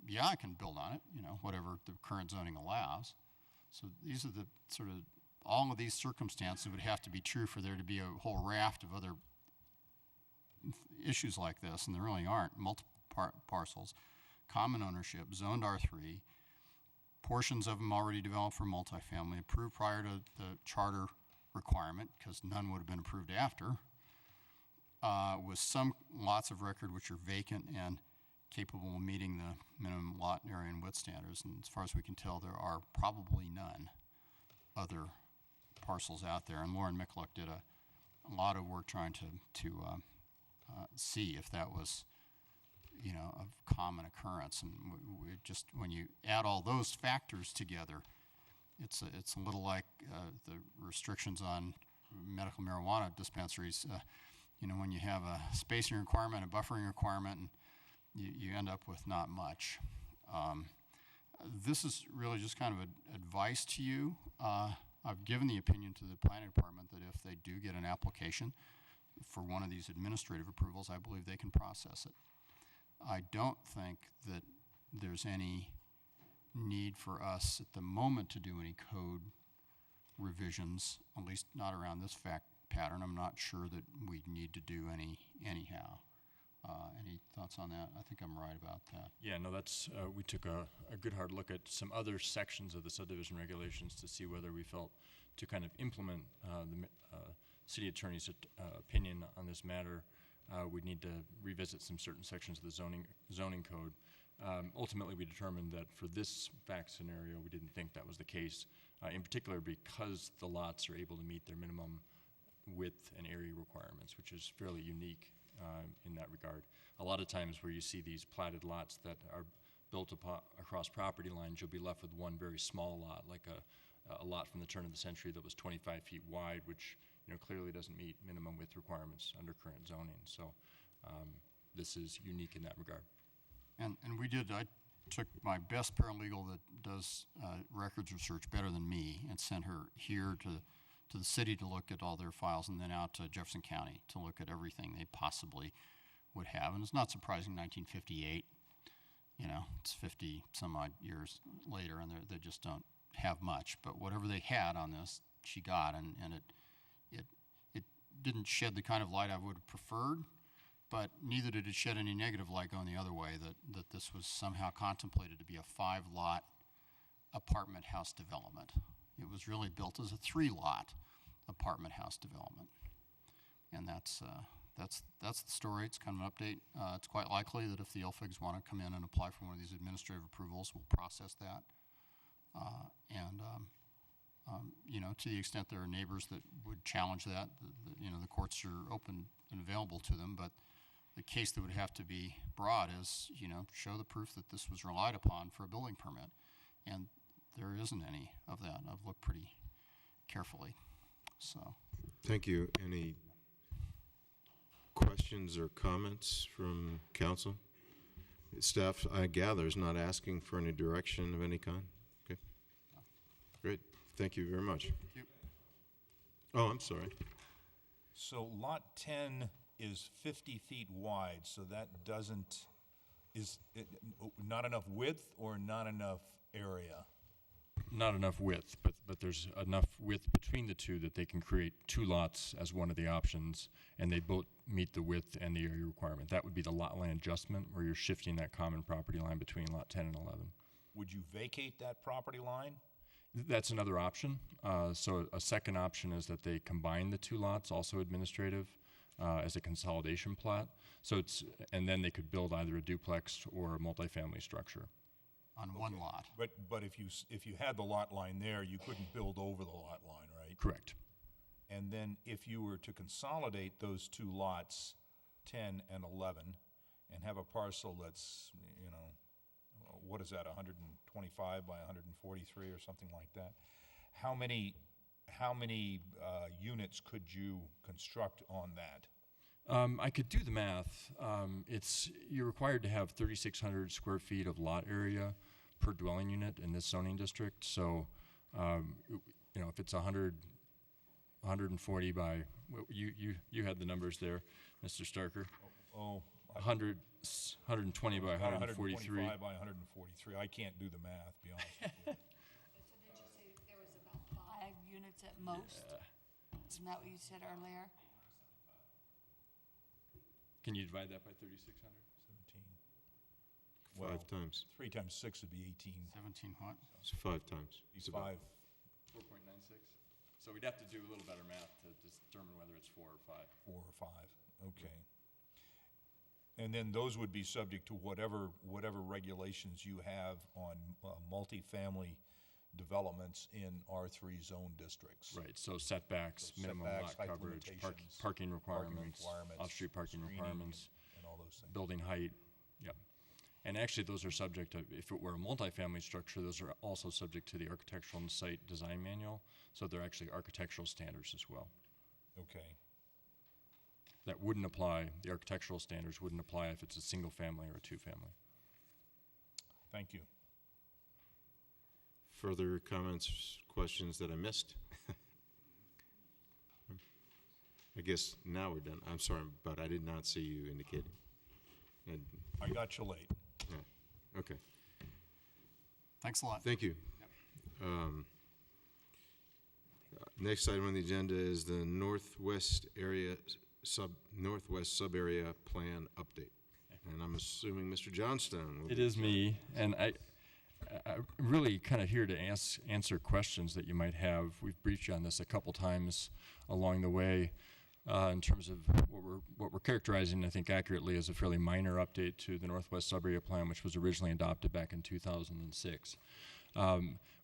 yeah, I can build on it, whatever the current zoning allows. So these are the sort of, all of these circumstances would have to be true for there to be a whole raft of other issues like this, and there really aren't. Multiple parcels, common ownership, zoned R3, portions of them already developed for multifamily, approved prior to the charter requirement, because none would have been approved after, with some lots of record which are vacant and capable of meeting the minimum lot area and width standards. And as far as we can tell, there are probably none other parcels out there. And Lauren Mikulak did a lot of work trying to see if that was, of common occurrence. And we just, when you add all those factors together, it's a little like the restrictions on medical marijuana dispensaries. When you have a spacing requirement, a buffering requirement, and you end up with not much. This is really just kind of advice to you. I've given the opinion to the planning department that if they do get an application for one of these administrative approvals, I believe they can process it. I don't think that there's any need for us at the moment to do any code revisions, at least not around this fact pattern. I'm not sure that we need to do any anyhow. Any thoughts on that? I think I'm right about that. Yeah, no, that's, we took a good hard look at some other sections of the subdivision regulations to see whether we felt to kind of implement the city attorney's opinion on this matter, we'd need to revisit some certain sections of the zoning code. Ultimately, we determined that for this fact scenario, we didn't think that was the case, in particular because the lots are able to meet their minimum width and area requirements, which is fairly unique in that regard. A lot of times where you see these platted lots that are built across property lines, you'll be left with one very small lot, like a lot from the turn of the century that was 25 feet wide, which clearly doesn't meet minimum width requirements under current zoning. So this is unique in that regard. And I took my best paralegal that does records research better than me and sent her here to the city to look at all their files, and then out to Jefferson County to look at everything they possibly would have. And it's not surprising, 1958, it's 50 some odd years later, and they just don't have much. But whatever they had on this, she got, and it didn't shed the kind of light I would have preferred, but neither did it shed any negative light going the other way, that this was somehow contemplated to be a 5-lot apartment house development. It was really built as a 3-lot apartment house development. And that's the story. It's kind of an update. It's quite likely that if the LFIGs want to come in and apply for one of these administrative approvals, we'll process that. To the extent there are neighbors that would challenge that, the courts are open and available to them, but the case that would have to be brought is, show the proof that this was relied upon for a building permit. And there isn't any of that. I've looked pretty carefully. So. Thank you. Any questions or comments from council? Staff, I gather, is not asking for any direction of any kind? Okay. Great. Thank you very much. Thank you. Oh, I'm sorry. So lot 10 is 50 feet wide, so that is it not enough width or not enough area? Not enough width, but but there's enough width between the two that they can create 2 lots as one of the options, and they both meet the width and the area requirement. That would be the lot line adjustment, where you're shifting that common property line between lot 10 and 11. Would you vacate that property line? That's another option. So a second option is that they combine the 2 lots, also administrative, as a consolidation plat. So and then they could build either a duplex or a multifamily structure. On one lot. But if you had the lot line there, you couldn't build over the lot line, right? Correct. And then if you were to consolidate those 2 lots, 10 and 11, and have a parcel that's, what is that, 125 by 143 or something like that? How many units could you construct on that? I could do the math. You're required to have 3,600 square feet of lot area per dwelling unit in this zoning district. So, if it's 140 by, you had the numbers there, Mr. Starker. 120 by 143. 125 by 143. I can't do the math, be honest with you. So did you say there was about 5 units at most? Isn't that what you said earlier? Can you divide that by 3,600? 17. 5 times. 3 times 6 would be 18. 17 what? It's 5 times. It's It's about 5, 4.96. So we'd have to do a little better math to determine whether it's 4 or 5. 4 or 5, okay. And then those would be subject to whatever regulations you have on multifamily developments in R3 zone districts. Right, so setbacks, minimum setbacks, lot height coverage, limitations, parking requirements, off-street parking screening, requirements, and all those things. building height, yep. And actually, those are subject to, if it were a multifamily structure, those are also subject to the architectural and site design manual, so they're actually architectural standards as well. Okay. That wouldn't apply, the architectural standards wouldn't apply if it's a single family or a 2-family. Thank you. Further comments, questions that I missed? I guess now we're done. I'm sorry, but I did not see you indicating. I got you late. Okay, Thanks a lot. thank you. Next item on the agenda is the Northwest sub-area plan update. And I'm assuming Mr. Johnstone will It be- is me, and I'm really kind of here to answer questions that you might have. We've briefed you on this a couple times along the way in terms of what we're characterizing, I think, accurately as a fairly minor update to the Northwest Sub-Area Plan, which was originally adopted back in 2006.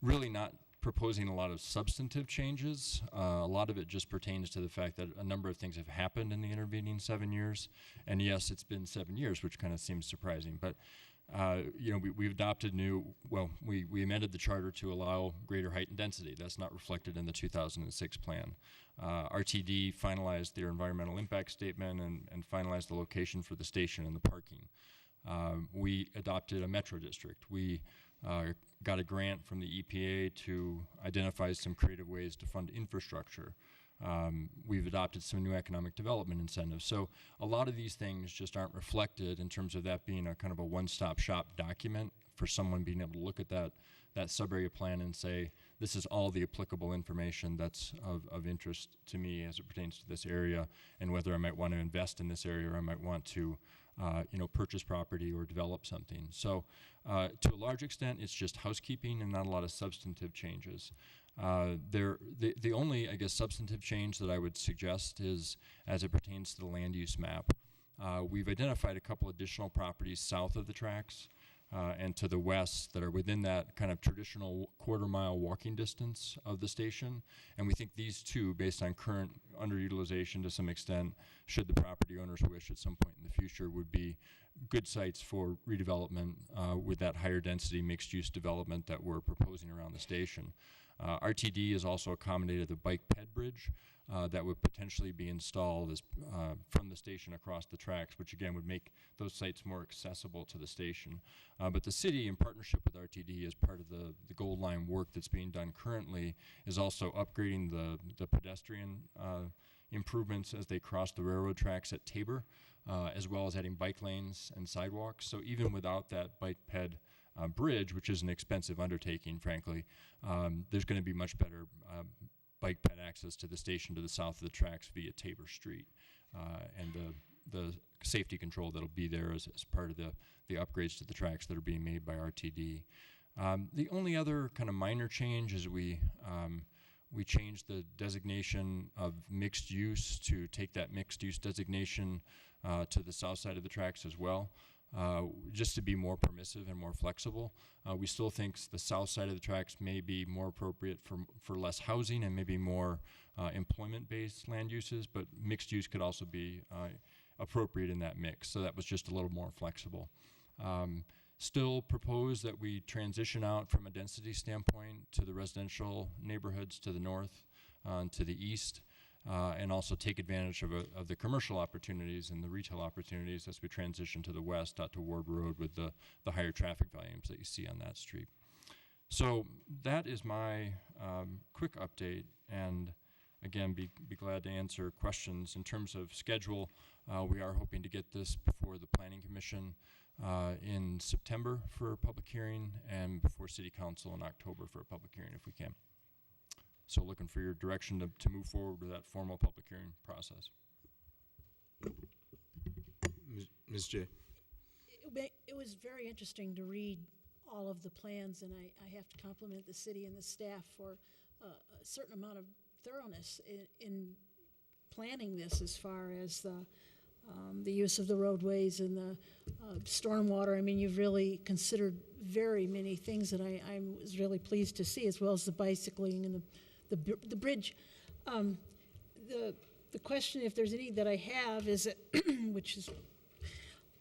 Really not proposing a lot of substantive changes. A lot of it just pertains to the fact that a number of things have happened in the intervening 7 years. And yes, it's been 7 years, which kind of seems surprising. But we've adopted we amended the charter to allow greater height and density. That's not reflected in the 2006 plan. RTD finalized their environmental impact statement and finalized the location for the station and the parking. We adopted a metro district. We got a grant from the EPA to identify some creative ways to fund infrastructure. We've adopted some new economic development incentives. So a lot of these things just aren't reflected in terms of that being a kind of a one-stop shop document for someone being able to look at that sub-area plan and say, this is all the applicable information that's of interest to me as it pertains to this area, and whether I might want to invest in this area or I might want to purchase property or develop something. So to a large extent, it's just housekeeping and not a lot of substantive changes. The only, I guess, substantive change that I would suggest is as it pertains to the land use map. We've identified a couple additional properties south of the tracks and to the west that are within that kind of traditional quarter-mile walking distance of the station. And we think these two, based on current underutilization to some extent, should the property owners wish at some point in the future, would be good sites for redevelopment with that higher density mixed-use development that we're proposing around the station. RTD has also accommodated the bike ped bridge that would potentially be installed from the station across the tracks, which again would make those sites more accessible to the station. But the city, in partnership with RTD, as part of the Gold Line work that's being done currently, is also upgrading the pedestrian improvements as they cross the railroad tracks at Tabor, as well as adding bike lanes and sidewalks. So even without that bike ped bridge, which is an expensive undertaking, frankly, there's going to be much better bike ped access to the station to the south of the tracks via Tabor Street. And the safety control that'll be there as part of the upgrades to the tracks that are being made by RTD. The only other kind of minor change is we changed the designation of mixed use to take that mixed use designation to the south side of the tracks as well, just to be more permissive and more flexible. We still think the south side of the tracks may be more appropriate for less housing and maybe more employment-based land uses, but mixed use could also be appropriate in that mix. So that was just a little more flexible. Still propose that we transition out from a density standpoint to the residential neighborhoods to the north and to the east, and also take advantage of the commercial opportunities and the retail opportunities as we transition to the west out to Ward Road with the higher traffic volumes that you see on that street. So that is my quick update, and again, be glad to answer questions. In terms of schedule, we are hoping to get this before the Planning Commission in September for a public hearing, and before City Council in October for a public hearing if we can. So looking for your direction to move forward with that formal public hearing process. Ms. J. It was very interesting to read all of the plans, and I have to compliment the city and the staff for a certain amount of thoroughness in planning this, as far as the use of the roadways and the stormwater. I mean, you've really considered very many things that I was really pleased to see, as well as the bicycling and the bridge. The question, if there's any that I have, is that which is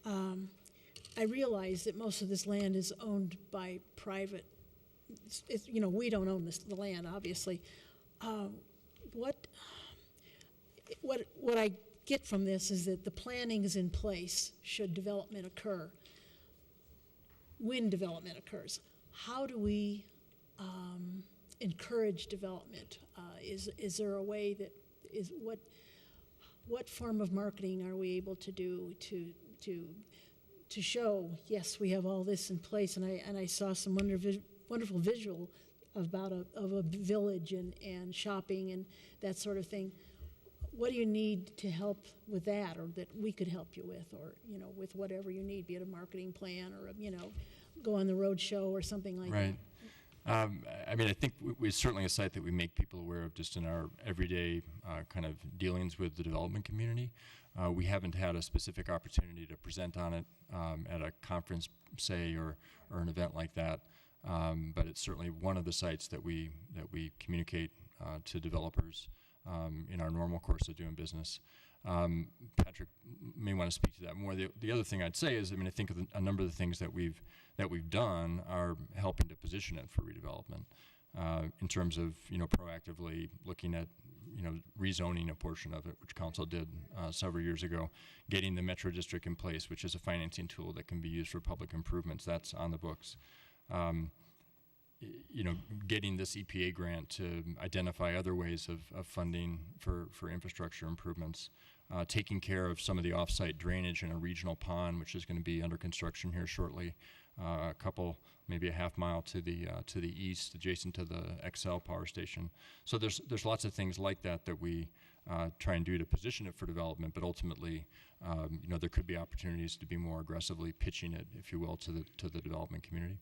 I realize that most of this land is owned by private. We don't own the land, obviously. What I get from this is that the planning is in place should development occur. When development occurs, how do we encourage development? Is there a way that is what form of marketing are we able to do to show, yes, we have all this in place? And I saw some wonderful visual about a village and shopping and that sort of thing. What do you need to help with that, or that we could help you with, or with whatever you need, be it a marketing plan or go on the road show or something like that? I mean, I think we're certainly a site that we make people aware of just in our everyday kind of dealings with the development community. We haven't had a specific opportunity to present on it at a conference, say, or an event like that. But it's certainly one of the sites that we communicate to developers in our normal course of doing business. Patrick may want to speak to that more. The other thing I'd say is, I mean, I think of a number of the things that we've done are helping to position it for redevelopment in terms of proactively looking at rezoning a portion of it, which council did several years ago, getting the Metro District in place, which is a financing tool that can be used for public improvements. That's on the books. Getting this EPA grant to identify other ways of funding for infrastructure improvements, taking care of some of the off-site drainage in a regional pond, which is going to be under construction here shortly, a couple, maybe a half mile to the east, adjacent to the XL power station. So there's lots of things like that we try and do to position it for development, but ultimately, there could be opportunities to be more aggressively pitching it, if you will, to the development community.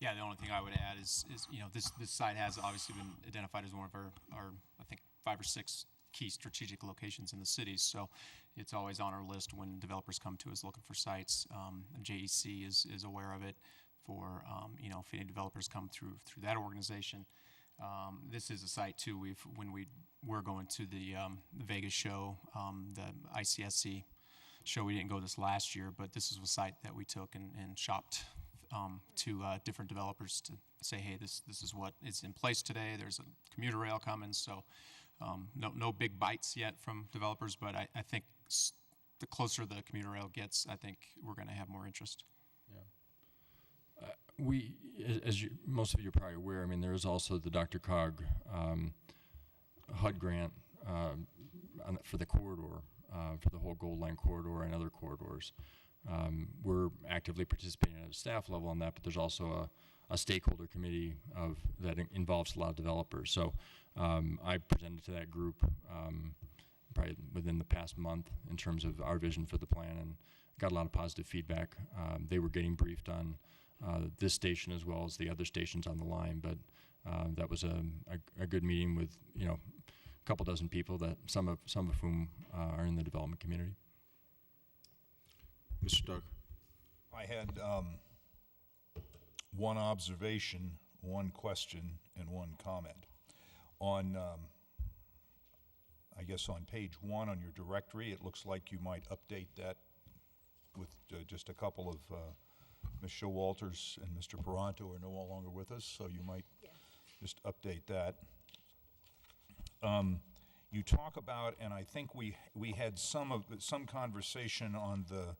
Yeah, the only thing I would add is this site has obviously been identified as one of our I think 5 or 6 key strategic locations in the city. So it's always on our list when developers come to us looking for sites. JEC is aware of it. For if any developers come through that organization, this is a site too. When we were going to the Vegas show, the ICSC show, we didn't go this last year, but this is a site that we took and shopped to different developers to say, hey, this is what is in place today. There's a commuter rail coming, so no big bites yet from developers, but I think the closer the commuter rail gets, I think we're going to have more interest. Yeah. We, as most of you are probably aware, I mean, there is also the DRCOG HUD grant for the corridor, for the whole Gold Line corridor and other corridors. We're actively participating at a staff level on that, but there's also a stakeholder committee that involves a lot of developers. So I presented to that group probably within the past month in terms of our vision for the plan, and got a lot of positive feedback. They were getting briefed on this station as well as the other stations on the line, but that was a good meeting with a couple dozen people, that some of whom are in the development community. Mr. Stark. I had one observation, one question, and one comment. On, I guess on page 1 on your directory, it looks like you might update that with just a couple of, Ms. Showalters and Mr. Peranto are no longer with us, so you might just update that. You talk about, and I think we had some conversation on the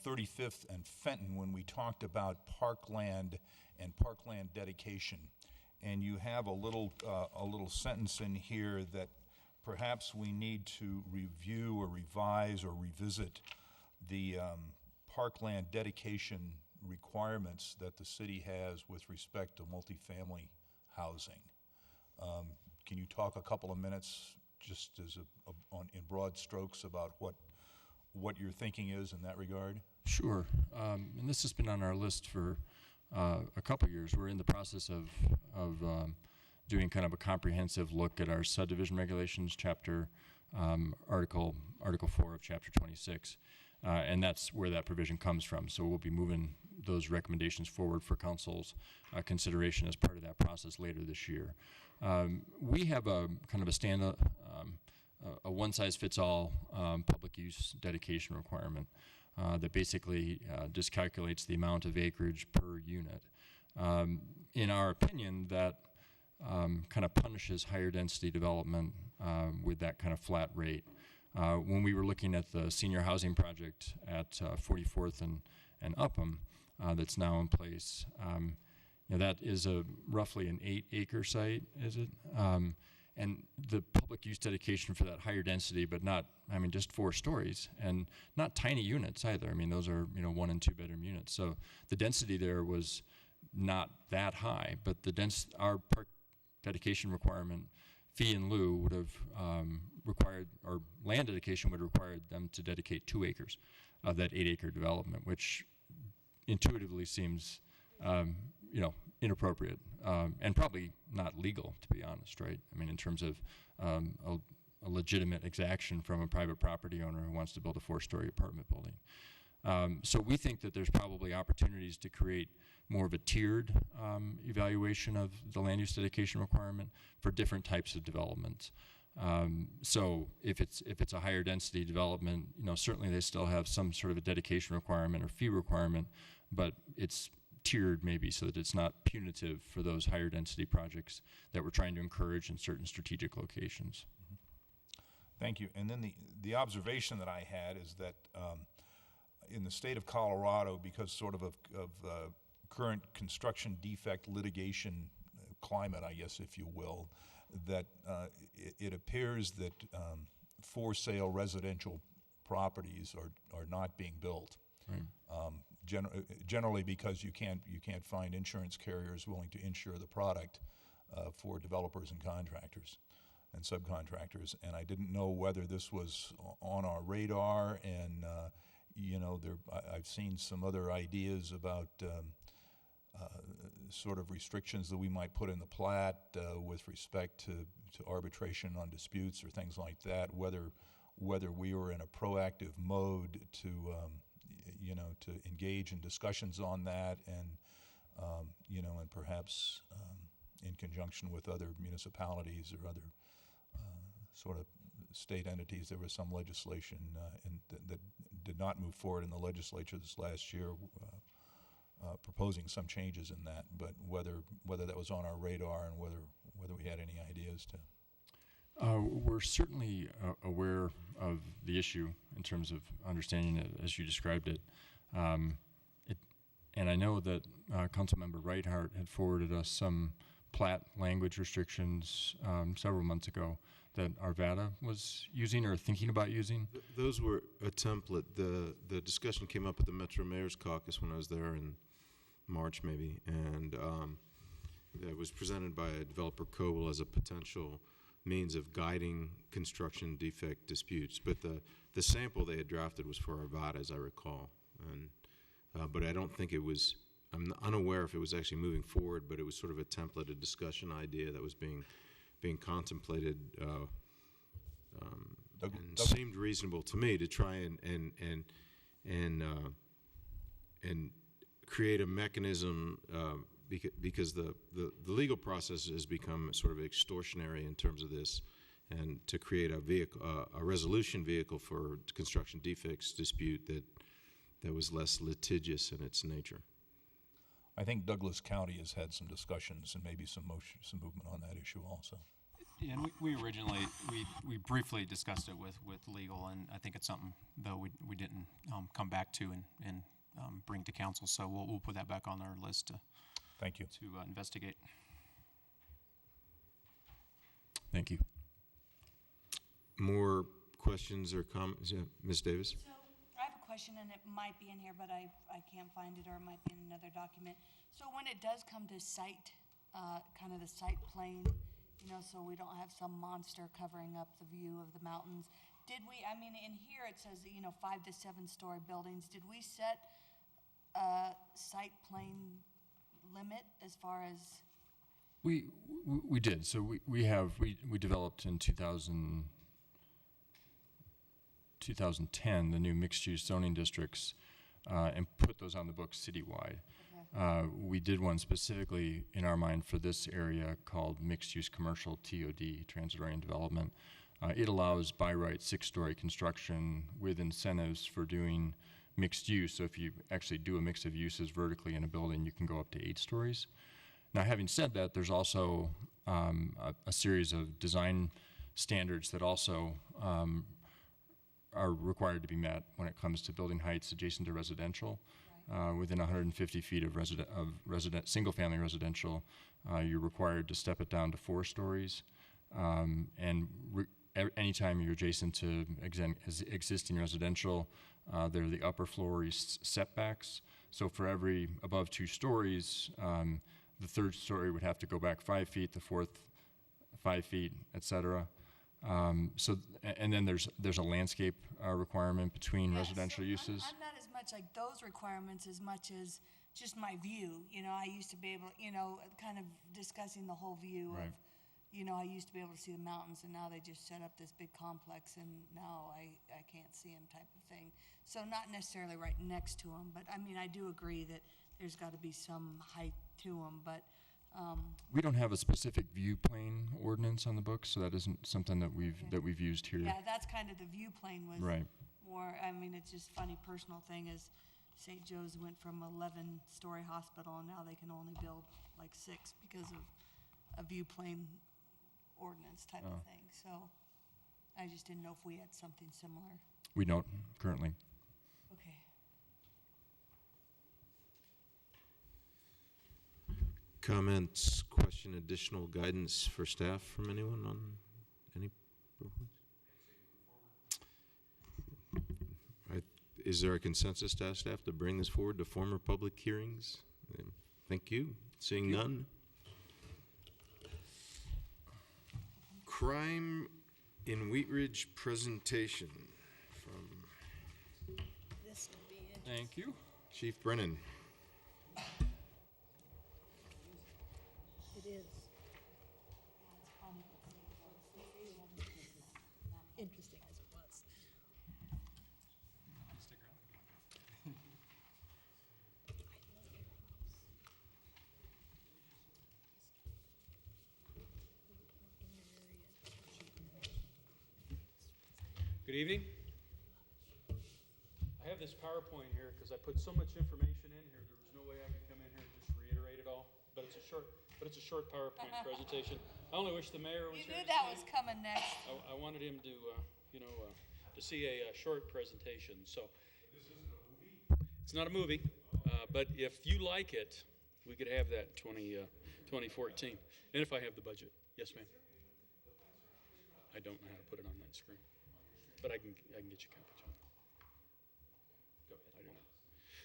35th and Fenton when we talked about parkland and parkland dedication, and you have a little sentence in here that perhaps we need to review or revise or revisit the parkland dedication requirements that the city has with respect to multifamily housing. Can you talk a couple of minutes just as in broad strokes about what your thinking is in that regard? Sure. And this has been on our list for a couple years. We're in the process of doing kind of a comprehensive look at our subdivision regulations, Article 4 of Chapter 26, and that's where that provision comes from. So we'll be moving those recommendations forward for council's consideration as part of that process later this year. We have a kind of a one-size-fits-all public use dedication requirement that basically just calculates the amount of acreage per unit. In our opinion, that kind of punishes higher density development with that kind of flat rate. When we were looking at the senior housing project at 44th and Upham that's now in place, that is roughly an 8-acre site, is it? And the public use dedication for that higher density, but not, just 4 stories, and not tiny units either. Those are 1 and 2 bedroom units. So the density there was not that high, but our park dedication requirement, fee in lieu, would have required, or land dedication would have required them to dedicate 2 acres of that 8-acre development, which intuitively seems, inappropriate, and probably not legal, to be honest, right? In terms of a legitimate exaction from a private property owner who wants to build a 4-story apartment building. So we think that there's probably opportunities to create more of a tiered evaluation of the land use dedication requirement for different types of developments. So if it's a higher density development, certainly they still have some sort of a dedication requirement or fee requirement, but it's tiered maybe so that it's not punitive for those higher density projects that we're trying to encourage in certain strategic locations. Thank you. And then the observation that I had is that in the state of Colorado, because sort of current construction defect litigation climate, I guess, if you will, that it appears that for sale residential properties are not being built. Right. Generally because you can't find insurance carriers willing to insure the product for developers and contractors and subcontractors. And I didn't know whether this was on our radar, and I've seen some other ideas about sort of restrictions that we might put in the plat with respect to arbitration on disputes or things like that, whether we were in a proactive mode to engage in discussions on that, and and perhaps in conjunction with other municipalities or other sort of state entities. There was some legislation that did not move forward in the legislature this last year, proposing some changes in that, but whether that was on our radar and whether we had any ideas to. We're certainly aware of the issue in terms of understanding it as you described it. And I know that Councilmember Reithart had forwarded us some plat language restrictions several months ago that Arvada was using or thinking about using. Those were a template. The discussion came up at the Metro Mayor's Caucus when I was there in March maybe, and it was presented by a developer COBOL as a potential means of guiding construction defect disputes. But the sample they had drafted was for Arvada, as I recall. And but I don't think it was, I'm unaware if it was actually moving forward, but it was sort of a template, a discussion idea that was being contemplated, and seemed reasonable to me to try and create a mechanism, because the legal process has become sort of extortionary in terms of this, and to create a vehicle, a resolution vehicle for construction defects dispute that was less litigious in its nature. I think Douglas County has had some discussions and maybe some movement on that issue also. Yeah, and we originally, we briefly discussed it with legal, and I think it's something, though, we didn't come back to and bring to council, so we'll put that back on our list to Thank you. Investigate. Thank you. More questions or comments? Yeah, Ms. Davis? So I have a question, and it might be in here, but I can't find it, or it might be in another document. So when it does come to site, kind of the site plane, you know, so we don't have some monster covering up the view of the mountains, did we, I mean, in here it says, you know, 5 to 7 story buildings. Did we set a site plane limit as far as? We did. So we developed in 2010 the new mixed-use zoning districts and put those on the books citywide. Okay. We did one specifically in our mind for this area called mixed-use commercial TOD, transit-oriented development. It allows by right 6-story construction with incentives for doing mixed use. So if you actually do a mix of uses vertically in a building, you can go up to 8 stories. Now, having said that, there's also a series of design standards that also are required to be met when it comes to building heights adjacent to residential. Within 150 feet of single-family residential, you're required to step it down to 4 stories. Anytime you're adjacent to existing residential, there are the upper floor setbacks. So for every above 2 stories, the 3rd story would have to go back 5 feet, the 4th 5 feet, et cetera. And then there's a landscape requirement between residential uses. I'm not as much like those requirements as much as just my view. You know, I used to be able, you know, kind of discussing the whole view of, you know, I used to be able to see the mountains, and now they just set up this big complex, and now I can't see them type of thing. So not necessarily right next to them, but I mean, I do agree that there's got to be some height to them, but we don't have a specific view plane ordinance on the books, so that isn't something that we've used here. yeah, that's kind of the view plane was Right. more. I mean, it's just funny personal thing is St. Joe's went from 11-story hospital, and now they can only build like 6 because of a view plane ordinance type of thing. So I just didn't know if we had something similar. We don't currently. Okay. Comments, question, additional guidance for staff from anyone on any proposals? Is there a consensus to ask staff to bring this forward to former public hearings? Thank you. Seeing none. Crime in Wheat Ridge presentation from This could be it. Thank you. Chief Brennan. It is. Interesting as it was. Stick around. Good evening. I have this PowerPoint here because I put so much information in here. There was no way I could come in here and just reiterate it all. But it's a short PowerPoint presentation. I only wish the mayor was You here. knew that was coming next. I wanted him to, to see a short presentation. So this isn't a movie. It's not a movie, but if you like it, we could have that 20 2014. And if I have the budget. Yes, ma'am. I don't know how to put it on that screen, but I can get you copies. Go ahead. I don't know.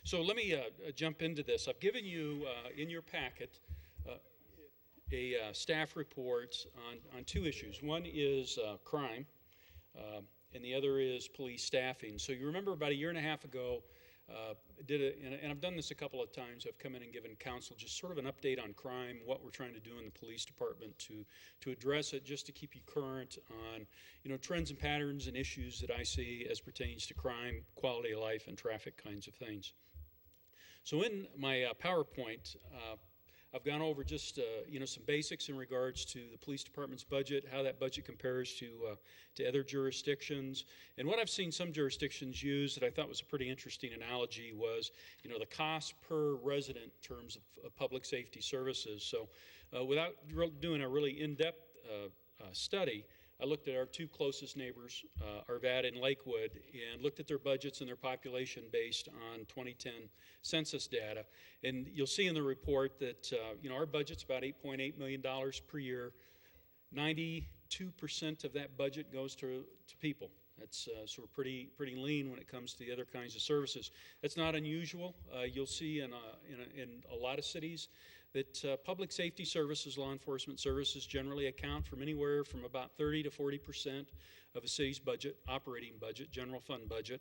So let me jump into this. I've given you in your packet a staff report on two issues. One is crime, and the other is police staffing. So you remember about a year and a half ago, and I've done this a couple of times. I've come in and given council just sort of an update on crime, what we're trying to do in the police department to address it, just to keep you current on, trends and patterns and issues that I see as pertains to crime, quality of life, and traffic kinds of things. So in my PowerPoint, I've gone over just some basics in regards to the police department's budget, how that budget compares to other jurisdictions, and what I've seen some jurisdictions use that I thought was a pretty interesting analogy was, the cost per resident in terms of public safety services. So, without doing a really in-depth study, I looked at our two closest neighbors, Arvada and Lakewood, and looked at their budgets and their population based on 2010 census data. And you'll see in the report that our budget's about $8.8 million per year. 92% of that budget goes to people. That's sort of pretty lean when it comes to the other kinds of services. That's not unusual. You'll see in a lot of cities that public safety services, law enforcement services generally account for anywhere from about 30 to 40% of a city's budget, operating budget, general fund budget.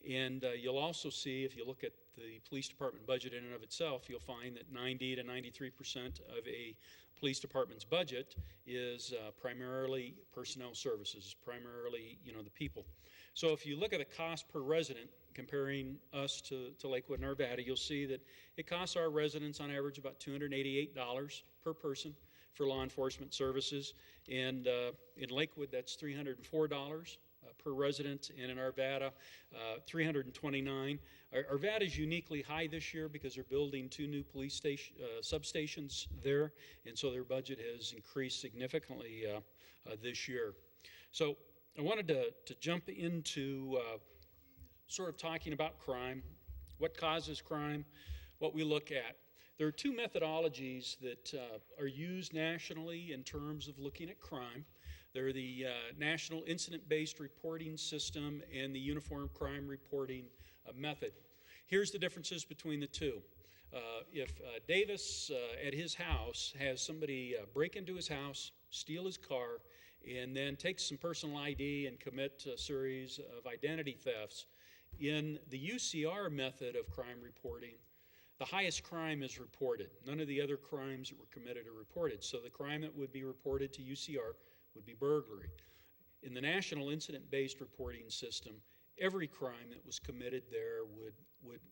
And you'll also see, if you look at the police department budget in and of itself, you'll find that 90 to 93% of a police department's budget is primarily personnel services, primarily, the people. So if you look at the cost per resident, comparing us to Lakewood and Arvada, you'll see that it costs our residents on average about $288 per person for law enforcement services. And in Lakewood, that's $304 per resident, and in Arvada, $329. Arvada is uniquely high this year because they're building two new police station, substations there, and so their budget has increased significantly this year. So I wanted to jump into sort of talking about crime, what causes crime, what we look at. There are two methodologies that are used nationally in terms of looking at crime. They're the National Incident-Based Reporting System and the Uniform Crime Reporting Method. Here's the differences between the two. If Davis at his house has somebody break into his house, steal his car, and then take some personal ID and commit a series of identity thefts, in the UCR method of crime reporting, the highest crime is reported. None of the other crimes that were committed are reported. So the crime that would be reported to UCR would be burglary. In the National Incident-Based Reporting System, every crime that was committed there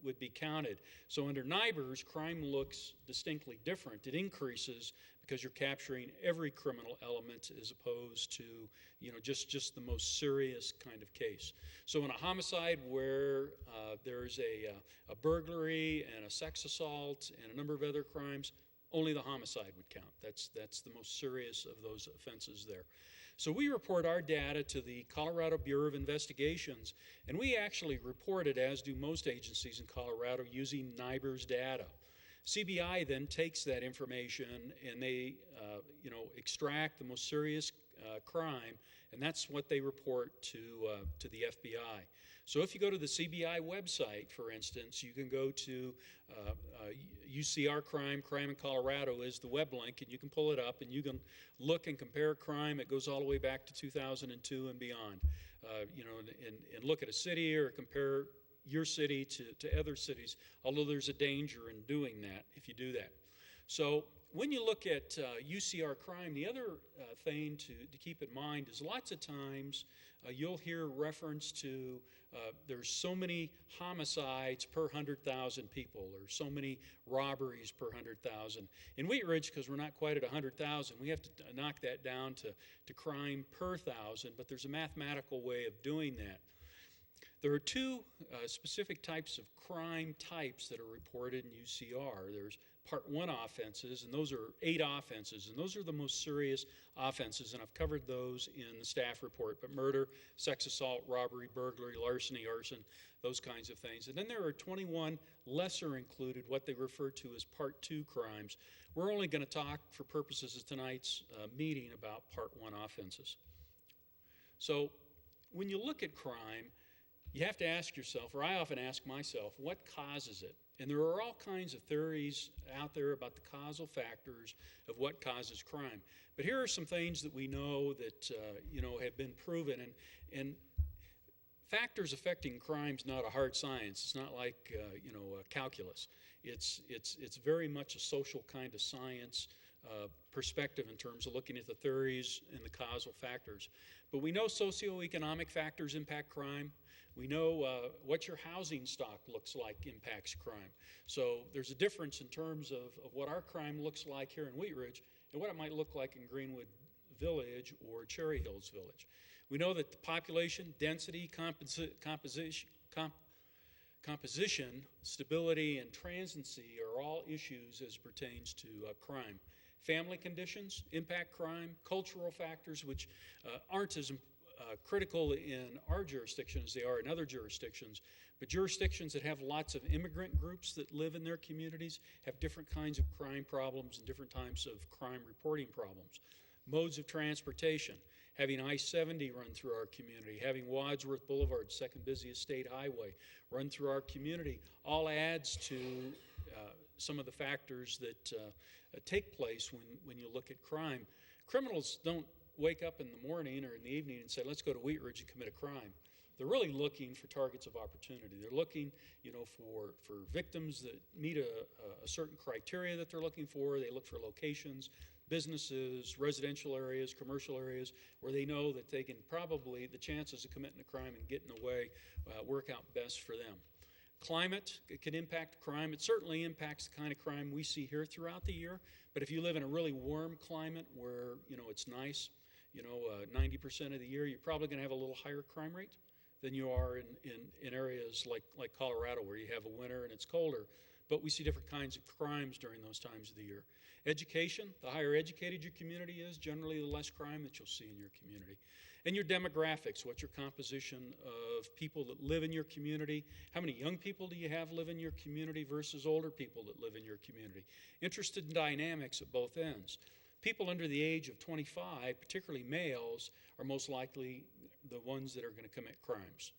would be counted. So under NIBRS, crime looks distinctly different. It increases because you're capturing every criminal element as opposed to, just the most serious kind of case. So in a homicide where there's a burglary and a sex assault and a number of other crimes, only the homicide would count. That's the most serious of those offenses there. So we report our data to the Colorado Bureau of Investigations, and we actually report it, as do most agencies in Colorado, using NIBRS data. CBI then takes that information and they extract the most serious crime, and that's what they report to the FBI. So if you go to the CBI website, for instance, you can go to UCR Crime in Colorado is the web link, and you can pull it up and you can look and compare crime. It goes all the way back to 2002 and beyond, and look at a city or compare your city to other cities, although there's a danger in doing that if you do that. So when you look at UCR crime, the other thing to keep in mind is lots of times you'll hear reference to there's so many homicides per 100,000 people, or so many robberies per 100,000. In Wheat Ridge, because we're not quite at 100,000, we have to knock that down to crime per 1,000, but there's a mathematical way of doing that. There are two specific types of crime types that are reported in UCR. There's Part 1 offenses, and those are 8 offenses, and those are the most serious offenses, and I've covered those in the staff report, but murder, sex assault, robbery, burglary, larceny, arson, those kinds of things. And then there are 21 lesser included, what they refer to as Part 2 crimes, We're only going to talk for purposes of tonight's meeting about Part 1 offenses. So when you look at crime, you have to ask yourself, or I often ask myself, what causes it? And there are all kinds of theories out there about the causal factors of what causes crime. But here are some things that we know that have been proven. And factors affecting crime is not a hard science. It's not like calculus. It's very much a social kind of science perspective in terms of looking at the theories and the causal factors. But we know socioeconomic factors impact crime. We know what your housing stock looks like impacts crime. So there's a difference in terms of what our crime looks like here in Wheat Ridge and what it might look like in Greenwood Village or Cherry Hills Village. We know that the population, density, composition, stability, and transiency are all issues as pertains to crime. Family conditions impact crime. Cultural factors, which aren't as critical in our jurisdiction as they are in other jurisdictions, but jurisdictions that have lots of immigrant groups that live in their communities have different kinds of crime problems and different types of crime reporting problems. Modes of transportation, having I-70 run through our community, having Wadsworth Boulevard, second busiest state highway, run through our community, all adds to some of the factors that take place when you look at crime. Criminals don't wake up in the morning or in the evening and say, let's go to Wheat Ridge and commit a crime. They're really looking for targets of opportunity. They're looking, for victims that meet a certain criteria that they're looking for. They look for locations, businesses, residential areas, commercial areas, where they know that they can probably, the chances of committing a crime and getting away work out best for them. Climate, it can impact crime. It certainly impacts the kind of crime we see here throughout the year. But if you live in a really warm climate where, it's nice, 90% of the year, you're probably going to have a little higher crime rate than you are in areas like Colorado where you have a winter and it's colder. But we see different kinds of crimes during those times of the year. Education, the higher educated your community is, generally the less crime that you'll see in your community. And your demographics, what's your composition of people that live in your community? How many young people do you have live in your community versus older people that live in your community? Interested in dynamics at both ends. People under the age of 25, particularly males, are most likely the ones that are going to commit crimes.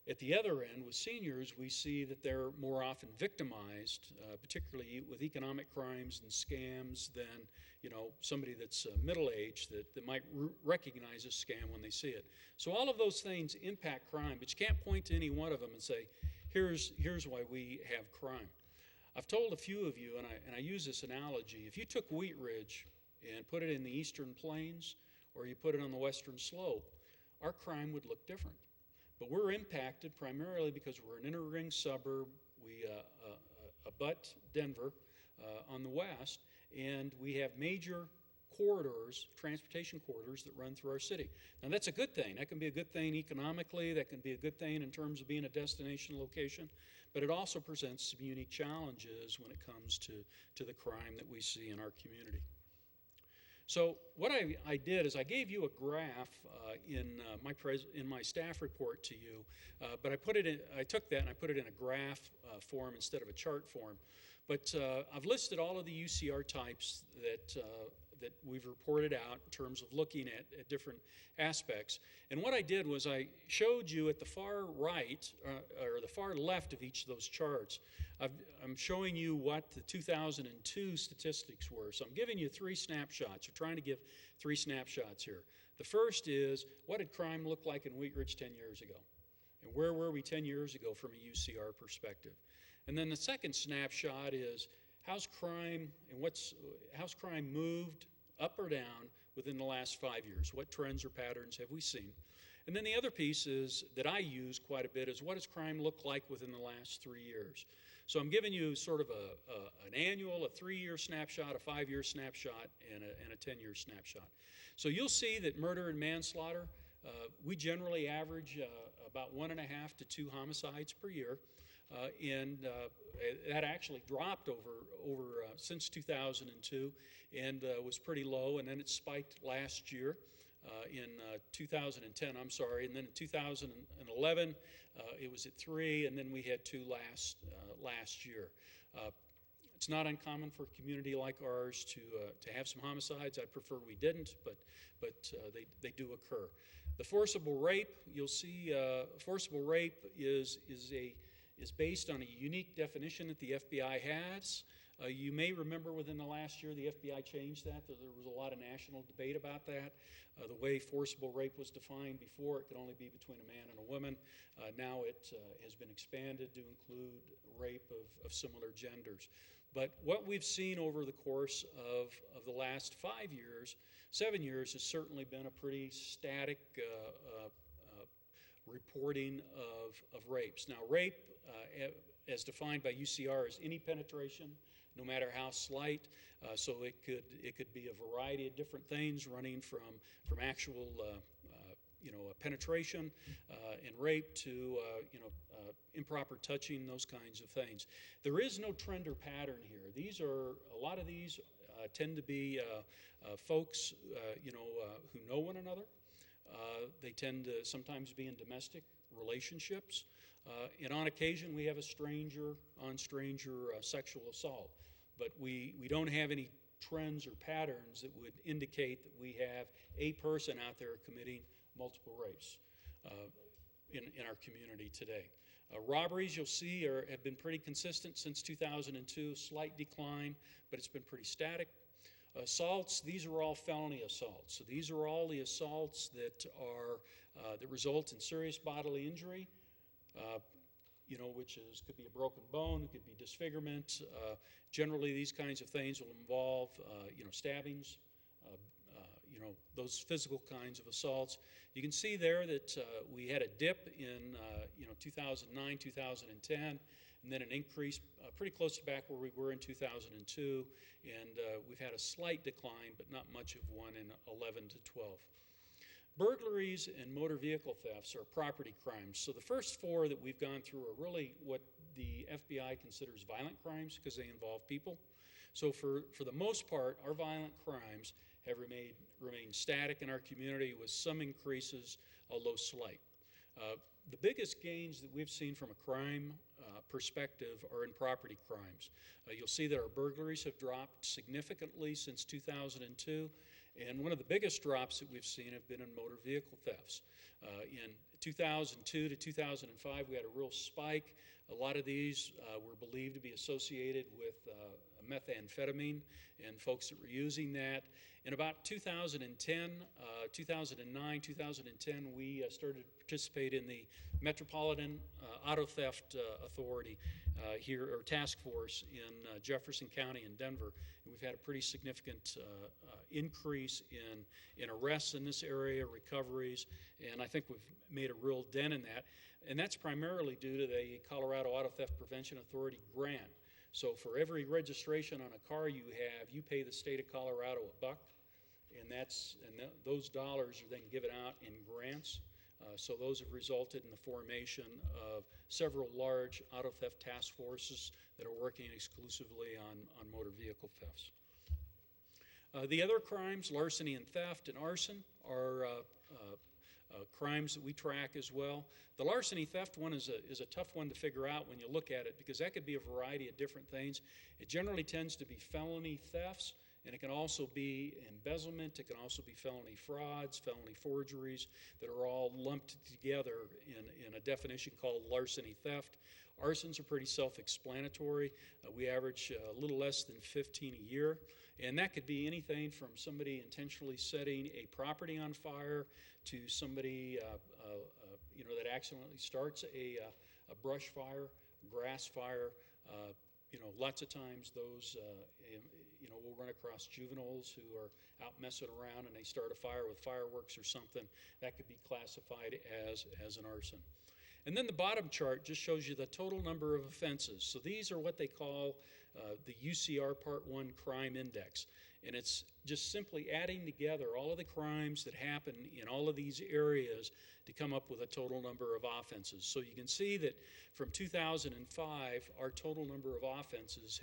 At the other end, with seniors, we see that they're more often victimized, particularly with economic crimes and scams than, somebody that's middle-aged that might recognize a scam when they see it. So all of those things impact crime, but you can't point to any one of them and say, here's why we have crime. I've told a few of you, and I use this analogy, if you took Wheat Ridge and put it in the eastern plains or you put it on the western slope, our crime would look different. But we're impacted primarily because we're an inner ring suburb. We abut Denver on the west, and we have major corridors, transportation corridors that run through our city. Now that's a good thing. That can be a good thing economically. That can be a good thing in terms of being a destination location. But it also presents some unique challenges when it comes to the crime that we see in our community. So what I did is I gave you a graph in my staff report to you, but I took that and I put it in a graph form instead of a chart form. But I've listed all of the UCR types that we've reported out in terms of looking at different aspects. And what I did was I showed you at the far right, or the far left of each of those charts, I'm showing you what the 2002 statistics were. So I'm giving you three snapshots. We're trying to give three snapshots here. The first is, what did crime look like in Wheat Ridge 10 years ago? And where were we 10 years ago from a UCR perspective? And then the second snapshot is, how's crime moved up or down within the last 5 years? What trends or patterns have we seen? And then the other piece is, that I use quite a bit, is what does crime look like within the last 3 years? So I'm giving you sort of an annual, a 3-year snapshot, a 5-year snapshot, and a 10-year snapshot. So you'll see that murder and manslaughter, we generally average about 1.5 to 2 homicides per year. And that actually dropped over since 2002 and was pretty low, and then it spiked last year in 2010, and then in 2011 it was at 3, and then we had 2 last year. It's not uncommon for a community like ours to have some homicides. I prefer we didn't, but they do occur. The forcible rape, you'll see, forcible rape is based on a unique definition that the FBI has. You may remember within the last year the FBI changed that. There was a lot of national debate about that. The way forcible rape was defined before, it could only be between a man and a woman. Now it has been expanded to include rape of similar genders. But what we've seen over the course of the last 5 years, 7 years, has certainly been a pretty static reporting of rapes. Now, rape, as defined by UCR, is any penetration, no matter how slight. So it could be a variety of different things, running from actual penetration and rape to improper touching, those kinds of things. There is no trend or pattern here. A lot of these tend to be folks who know one another. They tend to sometimes be in domestic relationships. And on occasion, we have a stranger-on-stranger sexual assault. But we don't have any trends or patterns that would indicate that we have a person out there committing multiple rapes in our community today. Robberies, you'll see, have been pretty consistent since 2002, slight decline, but it's been pretty static. Assaults, these are all felony assaults. So these are all the assaults that result in serious bodily injury, which could be a broken bone, it could be disfigurement. Generally, these kinds of things will involve, stabbings, those physical kinds of assaults. You can see there that we had a dip in 2009, 2010, and then an increase pretty close to back where we were in 2002, and we've had a slight decline, but not much of one in 11 to 12. Burglaries and motor vehicle thefts are property crimes. So the first four that we've gone through are really what the FBI considers violent crimes because they involve people. So for the most part, our violent crimes have remained static in our community with some increases, although slight. The biggest gains that we've seen from a crime perspective are in property crimes. You'll see that our burglaries have dropped significantly since 2002, and one of the biggest drops that we've seen have been in motor vehicle thefts. In 2002 to 2005, we had a real spike. A lot of these were believed to be associated with methamphetamine and folks that were using that. In about 2010, 2009, 2010, we started to participate in the Metropolitan Auto Theft Authority here, or task force in Jefferson County and Denver. And we've had a pretty significant increase in arrests in this area, recoveries, and I think we've made a real dent in that. And that's primarily due to the Colorado Auto Theft Prevention Authority grant. So for every registration on a car you have, you pay the state of Colorado $1, and those dollars are then given out in grants. So those have resulted in the formation of several large auto theft task forces that are working exclusively on motor vehicle thefts. The other crimes, larceny and theft and arson, are crimes that we track as well. The larceny theft one is a tough one to figure out when you look at it because that could be a variety of different things. It generally tends to be felony thefts, and it can also be embezzlement. It can also be felony frauds, felony forgeries that are all lumped together in a definition called larceny theft. Arsons are pretty self-explanatory. We average a little less than 15 a year. And that could be anything from somebody intentionally setting a property on fire to somebody that accidentally starts a brush fire, grass fire. Lots of times those, we'll run across juveniles who are out messing around and they start a fire with fireworks or something. That could be classified as an arson. And then the bottom chart just shows you the total number of offenses. So these are what they call the UCR Part 1 Crime Index. And it's just simply adding together all of the crimes that happen in all of these areas to come up with a total number of offenses. So you can see that from 2005, our total number of offenses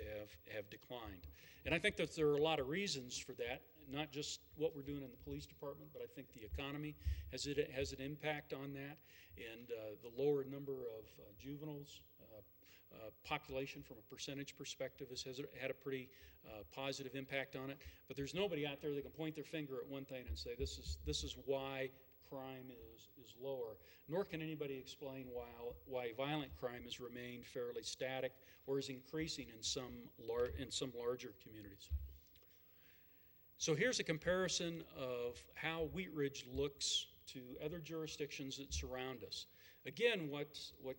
have declined. And I think that there are a lot of reasons for that, not just what we're doing in the police department, but I think the economy has an impact on that. And the lower number of juveniles population from a percentage perspective has had a pretty positive impact on it. But there's nobody out there that can point their finger at one thing and say this is why crime is lower. Nor can anybody explain why violent crime has remained fairly static or is increasing in some larger communities. So here's a comparison of how Wheat Ridge looks to other jurisdictions that surround us. Again, what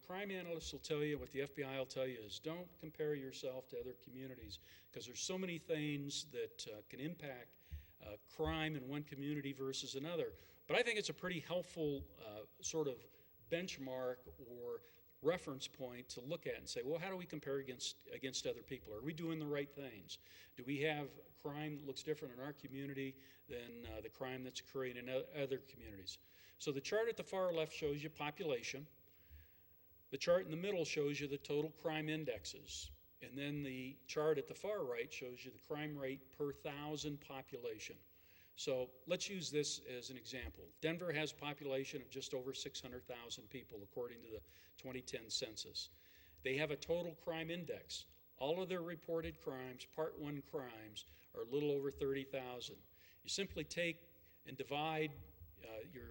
crime analysts will tell you, what the FBI will tell you is don't compare yourself to other communities because there's so many things that can impact crime in one community versus another. But I think it's a pretty helpful sort of benchmark or reference point to look at and say, well, how do we compare against other people? Are we doing the right things? Do we have crime that looks different in our community than the crime that's occurring in other communities? So the chart at the far left shows you population. The chart in the middle shows you the total crime indexes. And then the chart at the far right shows you the crime rate per 1,000 population. So let's use this as an example. Denver has a population of just over 600,000 people according to the 2010 census. They have a total crime index. All of their reported crimes, Part 1 crimes, are a little over 30,000. You simply take and divide your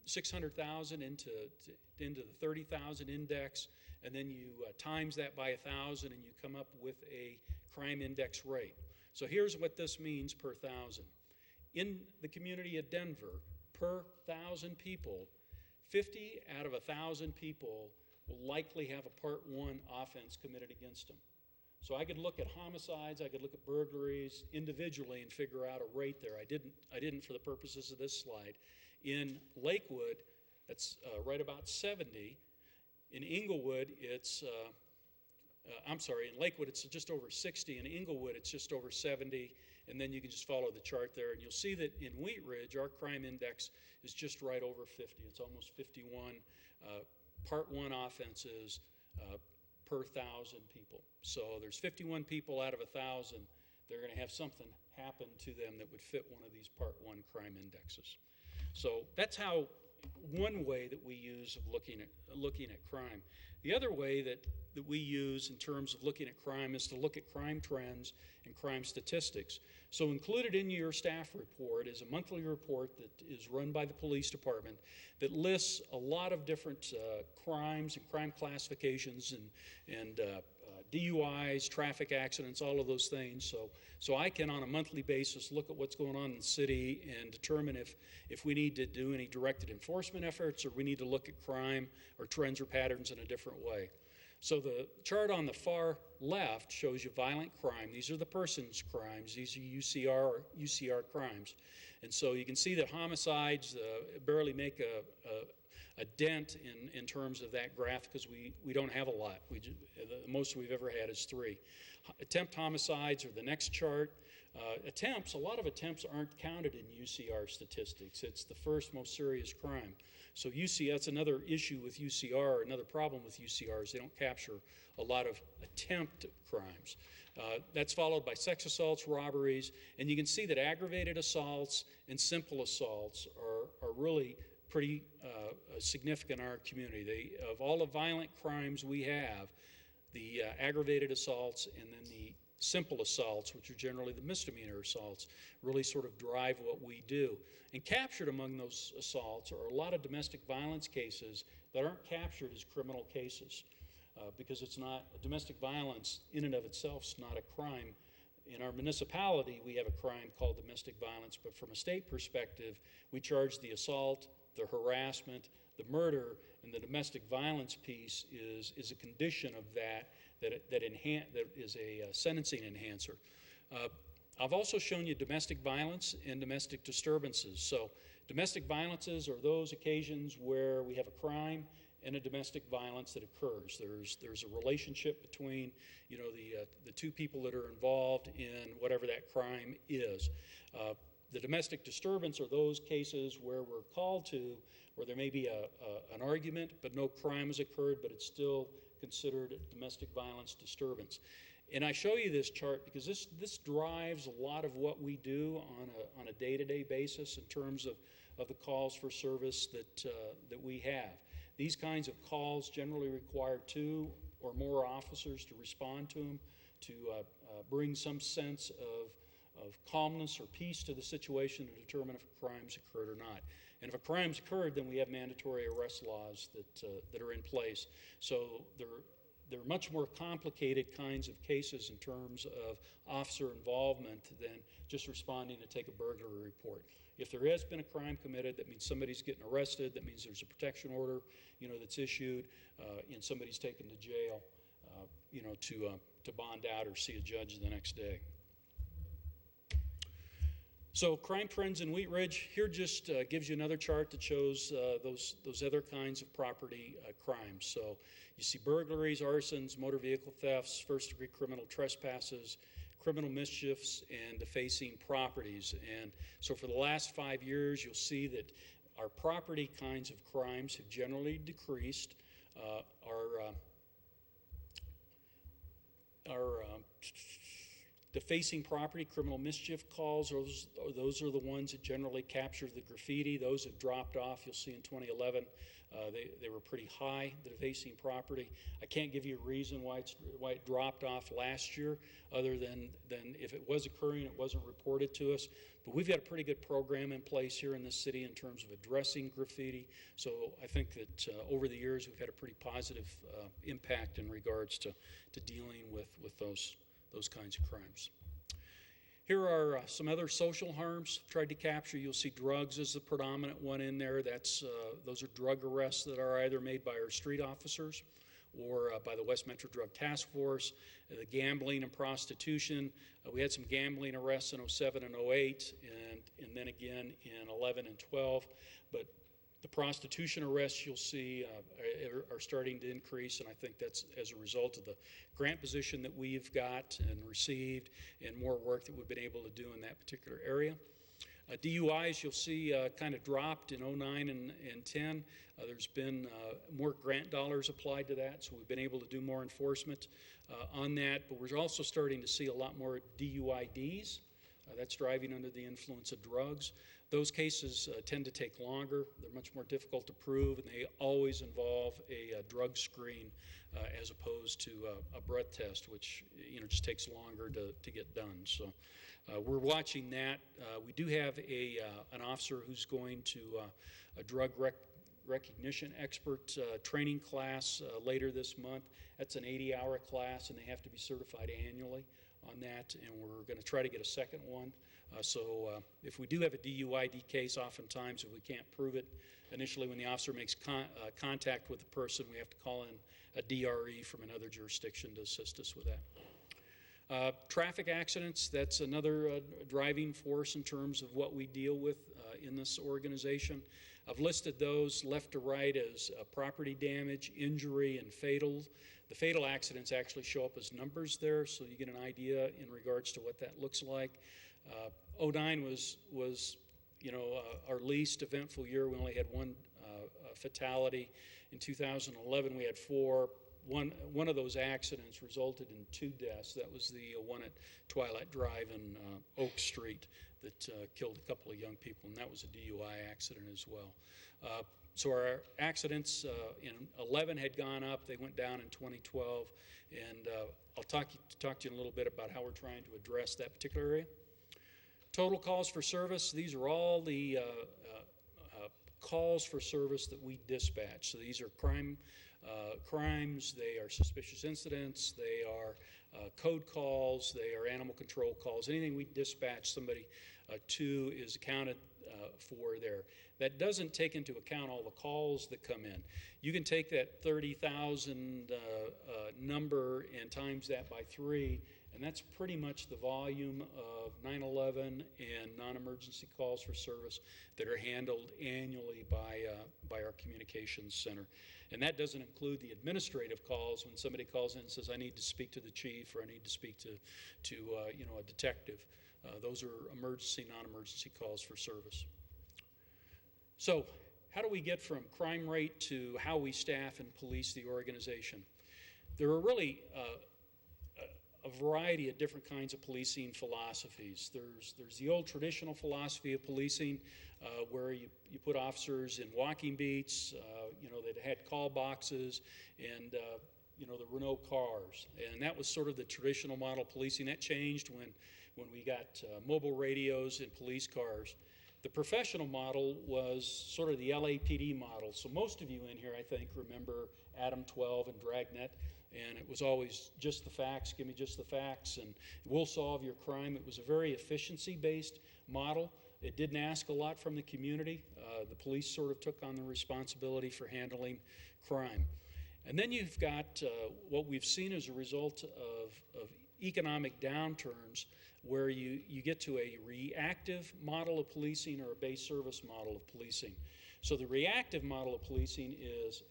600,000 into the 30,000 index, and then you times that by 1,000, and you come up with a crime index rate. So here's what this means per 1,000. In the community of Denver, per 1,000 people, 50 out of 1,000 people will likely have a Part 1 offense committed against them. So I could look at homicides, I could look at burglaries individually and figure out a rate there. I didn't for the purposes of this slide. In Lakewood, that's right about 70. In Inglewood, in Lakewood, it's just over 60. In Inglewood, it's just over 70. And then you can just follow the chart there. And you'll see that in Wheat Ridge, our crime index is just right over 50. It's almost 51 Part 1 offenses per 1,000 people. So there's 51 people out of 1,000. They're going to have something happen to them that would fit one of these Part 1 crime indexes. So that's how one way that we use of looking at crime. The other way that we use in terms of looking at crime is to look at crime trends and crime statistics. So included in your staff report is a monthly report that is run by the police department that lists a lot of different crimes and crime classifications and DUIs, traffic accidents, all of those things. So I can, on a monthly basis, look at what's going on in the city and determine if we need to do any directed enforcement efforts or we need to look at crime or trends or patterns in a different way. So the chart on the far left shows you violent crime. These are the person's crimes. These are UCR crimes. And so you can see that homicides barely make a dent in terms of that graph because we don't have a lot. The most we've ever had is 3. Attempt homicides are the next chart. A lot of attempts aren't counted in UCR statistics. It's the first most serious crime. So that's another issue with UCR, another problem with UCR is they don't capture a lot of attempt crimes. That's followed by sex assaults, robberies, and you can see that aggravated assaults and simple assaults are really pretty significant in our community. Of all the violent crimes we have, the aggravated assaults and then the simple assaults, which are generally the misdemeanor assaults, really sort of drive what we do. And captured among those assaults are a lot of domestic violence cases that aren't captured as criminal cases because it's not, domestic violence in and of itself is not a crime. In our municipality, we have a crime called domestic violence, but from a state perspective, we charge the assault, the harassment, the murder, and the domestic violence piece is a condition of that is a sentencing enhancer. I've also shown you domestic violence and domestic disturbances. So domestic violences are those occasions where we have a crime and a domestic violence that occurs. There's a relationship between the two people that are involved in whatever that crime is. The domestic disturbance are those cases where we're called to where there may be an argument but no crime has occurred, but it's still considered a domestic violence disturbance. And I show you this chart because this drives a lot of what we do on a day-to-day basis in terms of the calls for service that we have. These kinds of calls generally require 2 or more officers to respond to them, to bring some sense of calmness or peace to the situation to determine if a crime's occurred or not. And if a crime's occurred, then we have mandatory arrest laws that are in place. So they're much more complicated kinds of cases in terms of officer involvement than just responding to take a burglary report. If there has been a crime committed, that means somebody's getting arrested, that means there's a protection order, that's issued, and somebody's taken to jail, to bond out or see a judge the next day. So crime trends in Wheat Ridge, here just gives you another chart that shows those other kinds of property crimes. So you see burglaries, arsons, motor vehicle thefts, first-degree criminal trespasses, criminal mischiefs, and defacing properties. And so for the last 5 years, you'll see that our property kinds of crimes have generally decreased. Our defacing property, criminal mischief calls, those are the ones that generally capture the graffiti. Those have dropped off. You'll see in 2011 they were pretty high, the defacing property. I can't give you a reason why it dropped off last year, other than if it was occurring, it wasn't reported to us. But we've got a pretty good program in place here in this city in terms of addressing graffiti. So I think that over the years we've had a pretty positive impact in regards to dealing with those kinds of crimes. Here are some other social harms tried to capture. You'll see drugs as the predominant one in there. Those are drug arrests that are either made by our street officers or by the West Metro Drug Task Force. The gambling and prostitution. We had some gambling arrests in 07 and 08, and then again in 11 and 12. But the prostitution arrests you'll see are starting to increase, and I think that's as a result of the grant position that we've got and received and more work that we've been able to do in that particular area. DUIs you'll see kind of dropped in 09 and 10. There's been more grant dollars applied to that, so we've been able to do more enforcement on that, but we're also starting to see a lot more DUIDs. That's driving under the influence of drugs. Those cases tend to take longer. They're much more difficult to prove, and they always involve a drug screen as opposed to a breath test, which just takes longer to get done. So we're watching that. We do have an officer who's going to a drug recognition expert training class later this month. That's an 80-hour class, and they have to be certified annually on that, and we're going to try to get a second one. So if we do have a DUID case, oftentimes if we can't prove it initially when the officer makes contact with the person, we have to call in a DRE from another jurisdiction to assist us with that. Traffic accidents, that's another driving force in terms of what we deal with in this organization. I've listed those left to right as property damage, injury, and fatal. The fatal accidents actually show up as numbers there, so you get an idea in regards to what that looks like. 09 was our least eventful year. We only had one fatality. In 2011, we had 4. One of those accidents resulted in 2 deaths. That was the one at Twilight Drive and Oak Street that killed a couple of young people, and that was a DUI accident as well. So our accidents in 11 had gone up. They went down in 2012, and I'll talk to you in a little bit about how we're trying to address that particular area. Total calls for service, these are all the calls for service that we dispatch. So these are crimes, they are suspicious incidents, they are code calls, they are animal control calls. Anything we dispatch somebody to is accounted for there. That doesn't take into account all the calls that come in. You can take that 30,000 number and times that by 3, and that's pretty much the volume of 911 and non-emergency calls for service that are handled annually by our communications center. And that doesn't include the administrative calls when somebody calls in and says, I need to speak to the chief, or I need to speak to a detective. Those are emergency, non-emergency calls for service. So how do we get from crime rate to how we staff and police the organization? There are really a variety of different kinds of policing philosophies. There's the old traditional philosophy of policing where you put officers in walking beats, that had call boxes, and the Renault cars. And that was sort of the traditional model of policing. That changed when we got mobile radios in police cars. The professional model was sort of the LAPD model. So most of you in here, I think, remember Adam 12 and Dragnet. And it was always just the facts, give me just the facts, and we'll solve your crime. It was a very efficiency-based model. It didn't ask a lot from the community. The police sort of took on the responsibility for handling crime. And then you've got what we've seen as a result of economic downturns, where you get to a reactive model of policing or a base service model of policing. So the reactive model of policing is,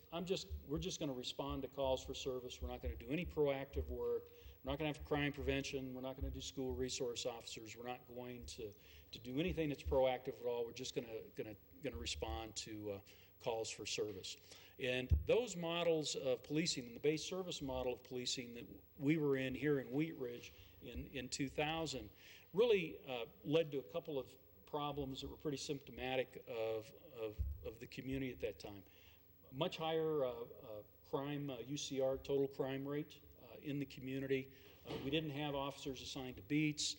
we're just going to respond to calls for service. We're not going to do any proactive work. We're not going to have crime prevention. We're not going to do school resource officers. We're not going to do anything that's proactive at all. We're just going to respond to calls for service. And those models of policing, and the base service model of policing that we were in here in Wheat Ridge in 2000, really led to a couple of problems that were pretty symptomatic of the community at that time. Much higher crime, UCR, total crime rate in the community. We didn't have officers assigned to beats.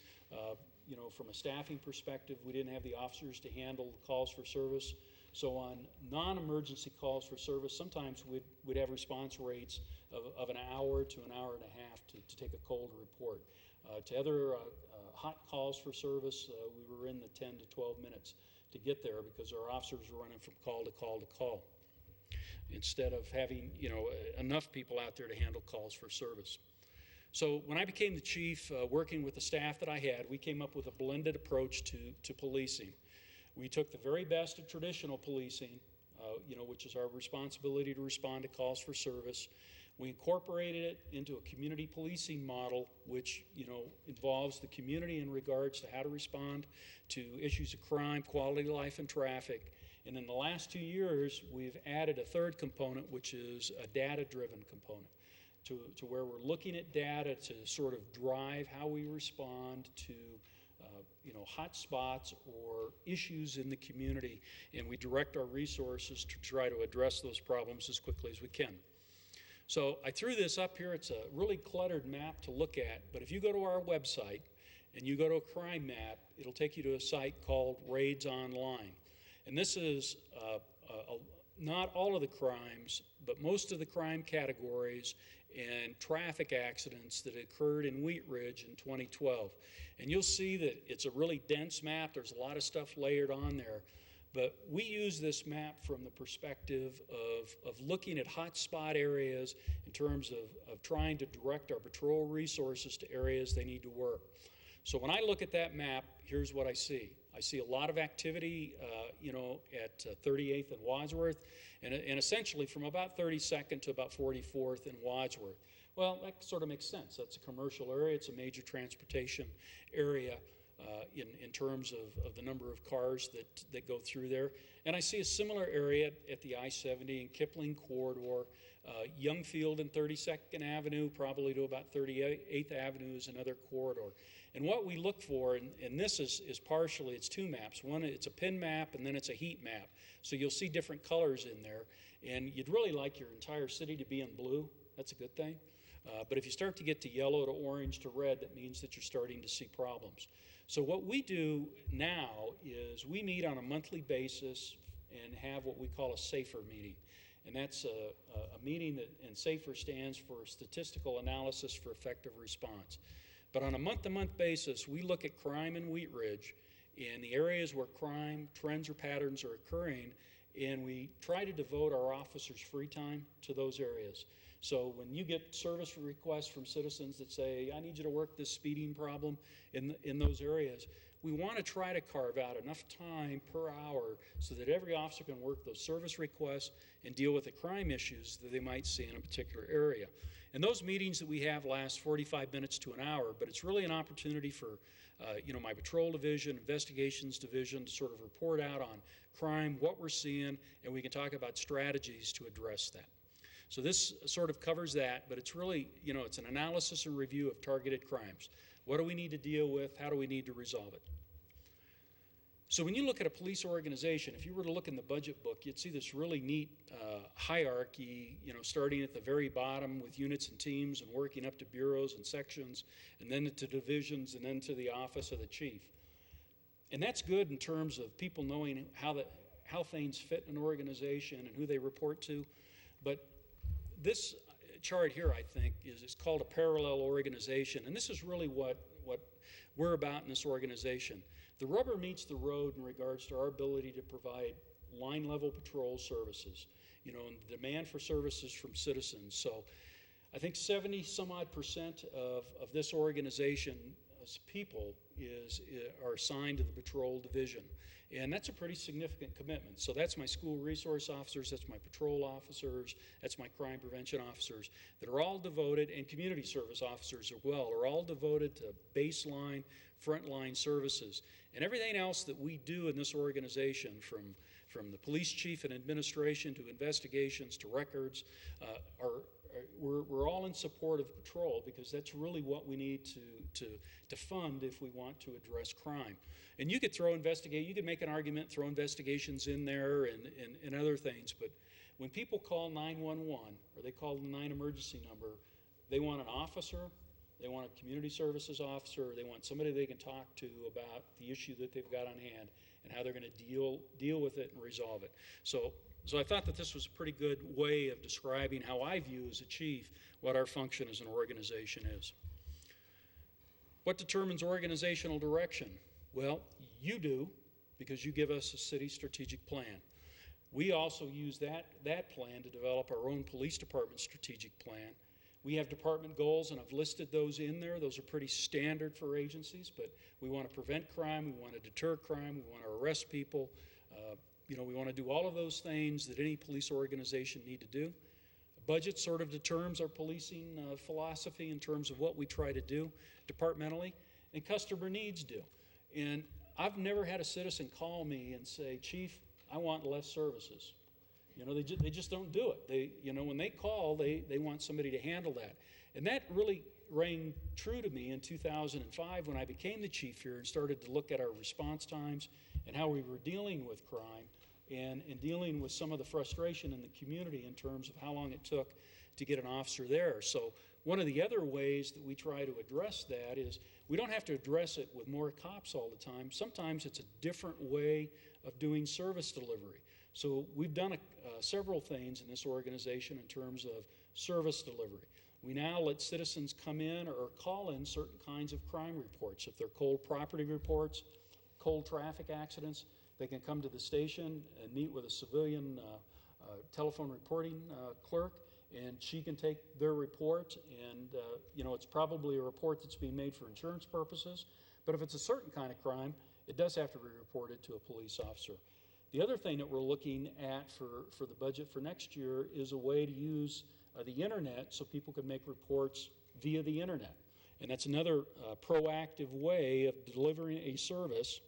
From a staffing perspective, we didn't have the officers to handle the calls for service. So on non-emergency calls for service, sometimes we'd have response rates of an hour to an hour and a half to take a cold report. To other hot calls for service, we were in the 10 to 12 minutes to get there because our officers were running from call to call to call instead of having enough people out there to handle calls for service. So when I became the chief, working with the staff that I had, we came up with a blended approach to policing. We took the very best of traditional policing, which is our responsibility to respond to calls for service. We incorporated it into a community policing model, which involves the community in regards to how to respond to issues of crime, quality of life, and traffic. And in the last 2 years, we've added a third component, which is a data-driven component, to where we're looking at data to sort of drive how we respond to hot spots or issues in the community, and we direct our resources to try to address those problems as quickly as we can. So I threw this up here. It's a really cluttered map to look at, but if you go to our website and you go to a crime map, it'll take you to a site called Raids Online. And this is not all of the crimes, but most of the crime categories and traffic accidents that occurred in Wheat Ridge in 2012. And you'll see that it's a really dense map. There's a lot of stuff layered on there. But we use this map from the perspective of looking at hotspot areas in terms of trying to direct our patrol resources to areas they need to work. So when I look at that map, here's what I see. I see a lot of activity, at 38th and Wadsworth, and essentially from about 32nd to about 44th and Wadsworth. Well, that sort of makes sense. That's a commercial area. It's a major transportation area in terms of the number of cars that go through there. And I see a similar area at the I-70 and Kipling corridor. Youngfield and 32nd Avenue, probably to about 38th Avenue is another corridor. And what we look for, and this is partially, it's two maps. One, it's a pin map, and then it's a heat map. So you'll see different colors in there. And you'd really like your entire city to be in blue. That's a good thing. But if you start to get to yellow to orange to red, that means that you're starting to see problems. So what we do now is we meet on a monthly basis and have what we call a SAFER meeting. And that's a meeting and SAFER stands for Statistical Analysis for Effective Response. But on a month-to-month basis, we look at crime in Wheat Ridge in the areas where crime trends or patterns are occurring, and we try to devote our officers' free time to those areas. So when you get service requests from citizens that say, I need you to work this speeding problem in those areas, we want to try to carve out enough time per hour so that every officer can work those service requests and deal with the crime issues that they might see in a particular area. And those meetings that we have last 45 minutes to an hour, but it's really an opportunity for my patrol division, investigations division to sort of report out on crime, what we're seeing, and we can talk about strategies to address that. So this sort of covers that, but it's really, it's an analysis and review of targeted crimes. What do we need to deal with? How do we need to resolve it? So when you look at a police organization, if you were to look in the budget book, you'd see this really neat hierarchy, starting at the very bottom with units and teams and working up to bureaus and sections, and then to divisions, and then to the office of the chief. And that's good in terms of people knowing how things fit in an organization and who they report to. But this chart here, I think, it's called a parallel organization, and this is really what we're about in this organization. The rubber meets the road in regards to our ability to provide line-level patrol services, and the demand for services from citizens. So I think 70-some-odd% of this organization's people are assigned to the patrol division. And that's a pretty significant commitment. So that's my school resource officers, that's my patrol officers, that's my crime prevention officers that are all devoted, and community service officers as well, are all devoted to baseline, frontline services. And everything else that we do in this organization, from the police chief and administration to investigations to records, we're all in support of patrol, because that's really what we need to fund if we want to address crime. And you could you could make an argument, throw investigations in there and other things, but when people call 911 or they call the 9 emergency number, they want an officer, they want a community services officer, they want somebody they can talk to about the issue that they've got on hand and how they're going to deal with it and resolve it. So I thought that this was a pretty good way of describing how I view as a chief what our function as an organization is. What determines organizational direction? Well, you do, because you give us a city strategic plan. We also use that plan to develop our own police department strategic plan. We have department goals, and I've listed those in there. Those are pretty standard for agencies, but we want to prevent crime, we want to deter crime, we want to arrest people. We want to do all of those things that any police organization need to do. Budget sort of determines our policing philosophy in terms of what we try to do departmentally, and customer needs do. And I've never had a citizen call me and say, Chief, I want less services. They just don't do it. When they call, they want somebody to handle that. And that really rang true to me in 2005 when I became the chief here and started to look at our response times and how we were dealing with crime and dealing with some of the frustration in the community in terms of how long it took to get an officer there. So one of the other ways that we try to address that is we don't have to address it with more cops all the time. Sometimes it's a different way of doing service delivery. So we've done several things in this organization in terms of service delivery. We now let citizens come in or call in certain kinds of crime reports. If they're cold property reports, cold traffic accidents, they can come to the station and meet with a civilian telephone reporting clerk, and she can take their report, and it's probably a report that's being made for insurance purposes, but if it's a certain kind of crime, it does have to be reported to a police officer. The other thing that we're looking at for the budget for next year is a way to use the internet so people can make reports via the internet. And that's another proactive way of delivering a service,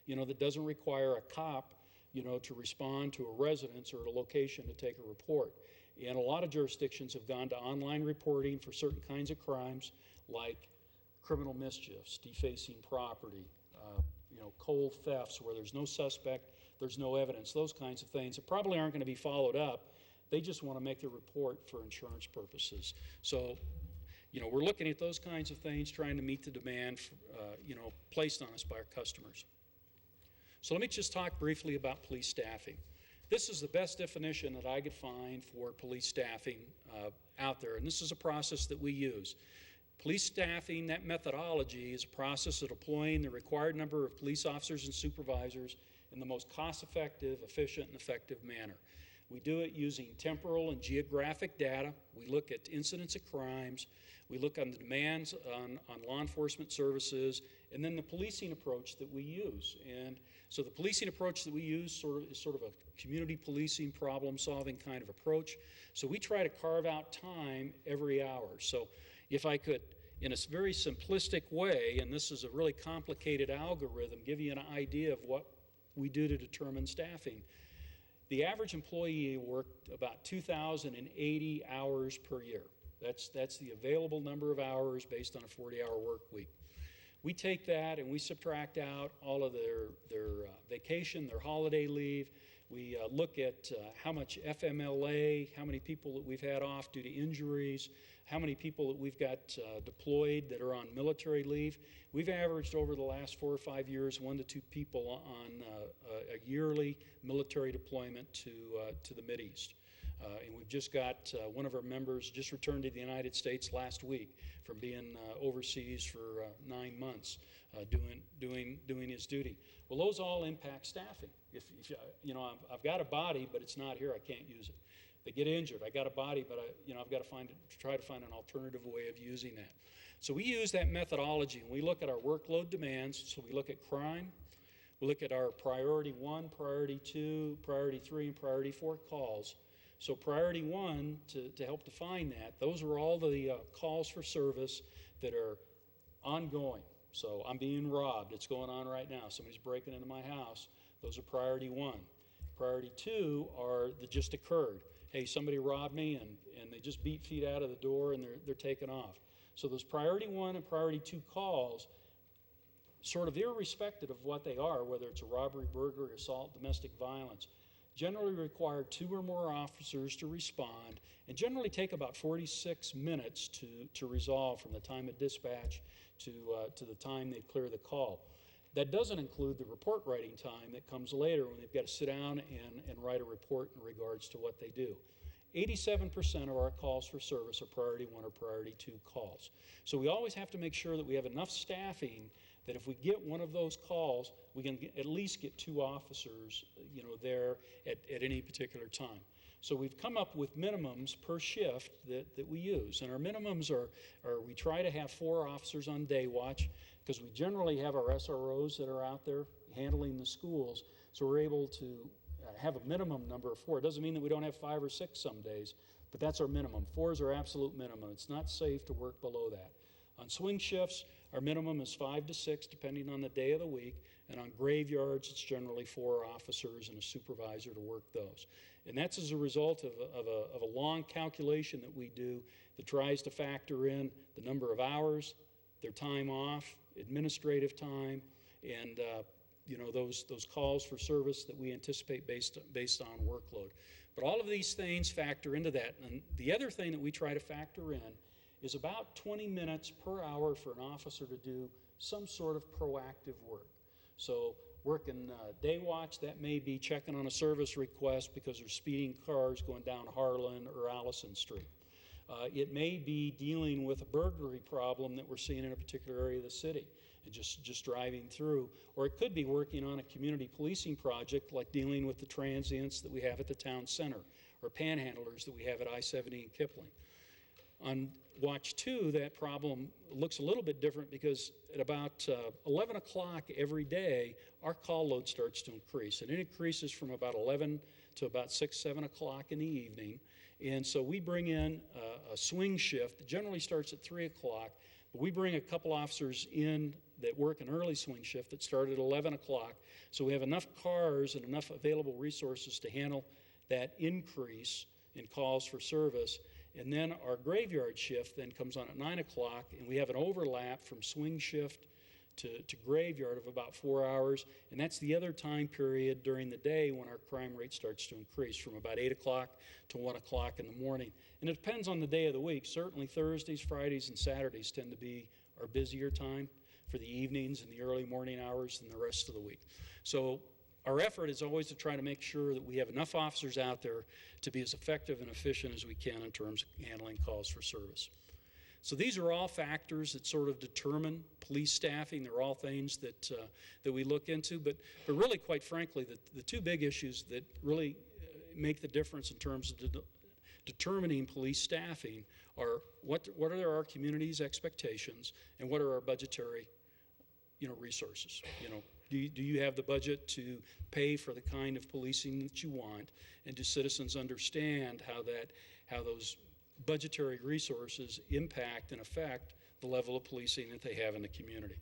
that doesn't require a cop, to respond to a residence or a location to take a report. And a lot of jurisdictions have gone to online reporting for certain kinds of crimes like criminal mischiefs, defacing property, cold thefts where there's no suspect, there's no evidence, those kinds of things that probably aren't going to be followed up. They just want to make the report for insurance purposes. So, we're looking at those kinds of things, trying to meet the demand, placed on us by our customers. So let me just talk briefly about police staffing. This is the best definition that I could find for police staffing out there, and this is a process that we use. Police staffing, that methodology, is a process of deploying the required number of police officers and supervisors in the most cost-effective, efficient, and effective manner. We do it using temporal and geographic data. We look at incidents of crimes. We look on the demands on law enforcement services, and then the policing approach that we use. And so the policing approach that we use is sort of a community policing, problem-solving kind of approach. So we try to carve out time every hour. So if I could, in a very simplistic way, and this is a really complicated algorithm, give you an idea of what we do to determine staffing. The average employee worked about 2,080 hours per year. That's the available number of hours based on a 40-hour work week. We take that and we subtract out all of their vacation, their holiday leave. We look at how much FMLA, how many people that we've had off due to injuries, how many people that we've got deployed that are on military leave. We've averaged over the last 4 or 5 years 1 to 2 people on a yearly military deployment to the Mideast. And we've just got one of our members just returned to the United States last week from being overseas for 9 months doing his duty. Well, those all impact staffing. If you know, I've got a body, but it's not here, I can't use it. They get injured. I got a body, but I've got to try to find an alternative way of using that. So we use that methodology, and we look at our workload demands. So we look at crime. We look at our priority 1, priority 2, priority 3, and priority 4 calls. So priority 1, to help define that, those are all the calls for service that are ongoing. So I'm being robbed. It's going on right now. Somebody's breaking into my house. Those are priority 1. Priority 2 are that just occurred. Hey, somebody robbed me, and they just beat feet out of the door, and they're taking off. So those priority 1 and priority 2 calls, sort of irrespective of what they are, whether it's a robbery, burglary, assault, domestic violence, generally require 2 or more officers to respond, and generally take about 46 minutes to resolve from the time of dispatch to the time they clear the call. That doesn't include the report writing time that comes later when they've got to sit down and write a report in regards to what they do. 87% of our calls for service are priority 1 or priority 2 calls. So we always have to make sure that we have enough staffing that if we get one of those calls, we can at least get 2 officers, there at any particular time. So we've come up with minimums per shift that we use. And our minimums are we try to have 4 officers on day watch, because we generally have our SROs that are out there handling the schools. So we're able to have a minimum number of 4. It doesn't mean that we don't have 5 or 6 some days, but that's our minimum. 4 is our absolute minimum. It's not safe to work below that. On swing shifts, our minimum is 5 to 6, depending on the day of the week. And on graveyards, it's generally 4 officers and a supervisor to work those. And that's as a result of a long calculation that we do that tries to factor in the number of hours, their time off, administrative time, and those calls for service that we anticipate based on workload. But all of these things factor into that. And the other thing that we try to factor in is about 20 minutes per hour for an officer to do some sort of proactive work. So working day watch, that may be checking on a service request because there's speeding cars going down Harlan or Allison Street. It may be dealing with a burglary problem that we're seeing in a particular area of the city and just driving through. Or it could be working on a community policing project like dealing with the transients that we have at the town center or panhandlers that we have at I-70 and Kipling. On watch 2, that problem looks a little bit different because at about 11 o'clock every day, our call load starts to increase. And it increases from about 11 to about 6, 7 o'clock in the evening. And so we bring in a swing shift that generally starts at 3 o'clock, but we bring a couple officers in that work an early swing shift that start at 11 o'clock. So we have enough cars and enough available resources to handle that increase in calls for service. And then our graveyard shift then comes on at 9 o'clock, and we have an overlap from swing shift to graveyard of about 4 hours. And that's the other time period during the day when our crime rate starts to increase from about 8 o'clock to 1 o'clock in the morning. And it depends on the day of the week. Certainly Thursdays, Fridays, and Saturdays tend to be our busier time for the evenings and the early morning hours than the rest of the week. So our effort is always to try to make sure that we have enough officers out there to be as effective and efficient as we can in terms of handling calls for service. So these are all factors that sort of determine police staffing. They're all things that we look into. But really, quite frankly, the 2 big issues that really make the difference in terms of determining police staffing are what are our community's expectations and what are our budgetary resources. Do you have the budget to pay for the kind of policing that you want? And do citizens understand how those budgetary resources impact and affect the level of policing that they have in the community?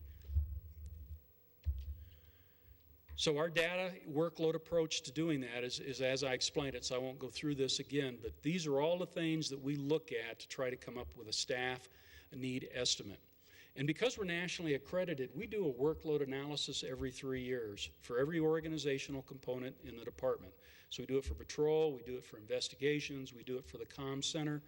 So our data workload approach to doing that is as I explained it, so I won't go through this again, but these are all the things that we look at to try to come up with a staff need estimate. And because we're nationally accredited, we do a workload analysis every 3 years for every organizational component in the department. So we do it for patrol, we do it for investigations, we do it for the comm center,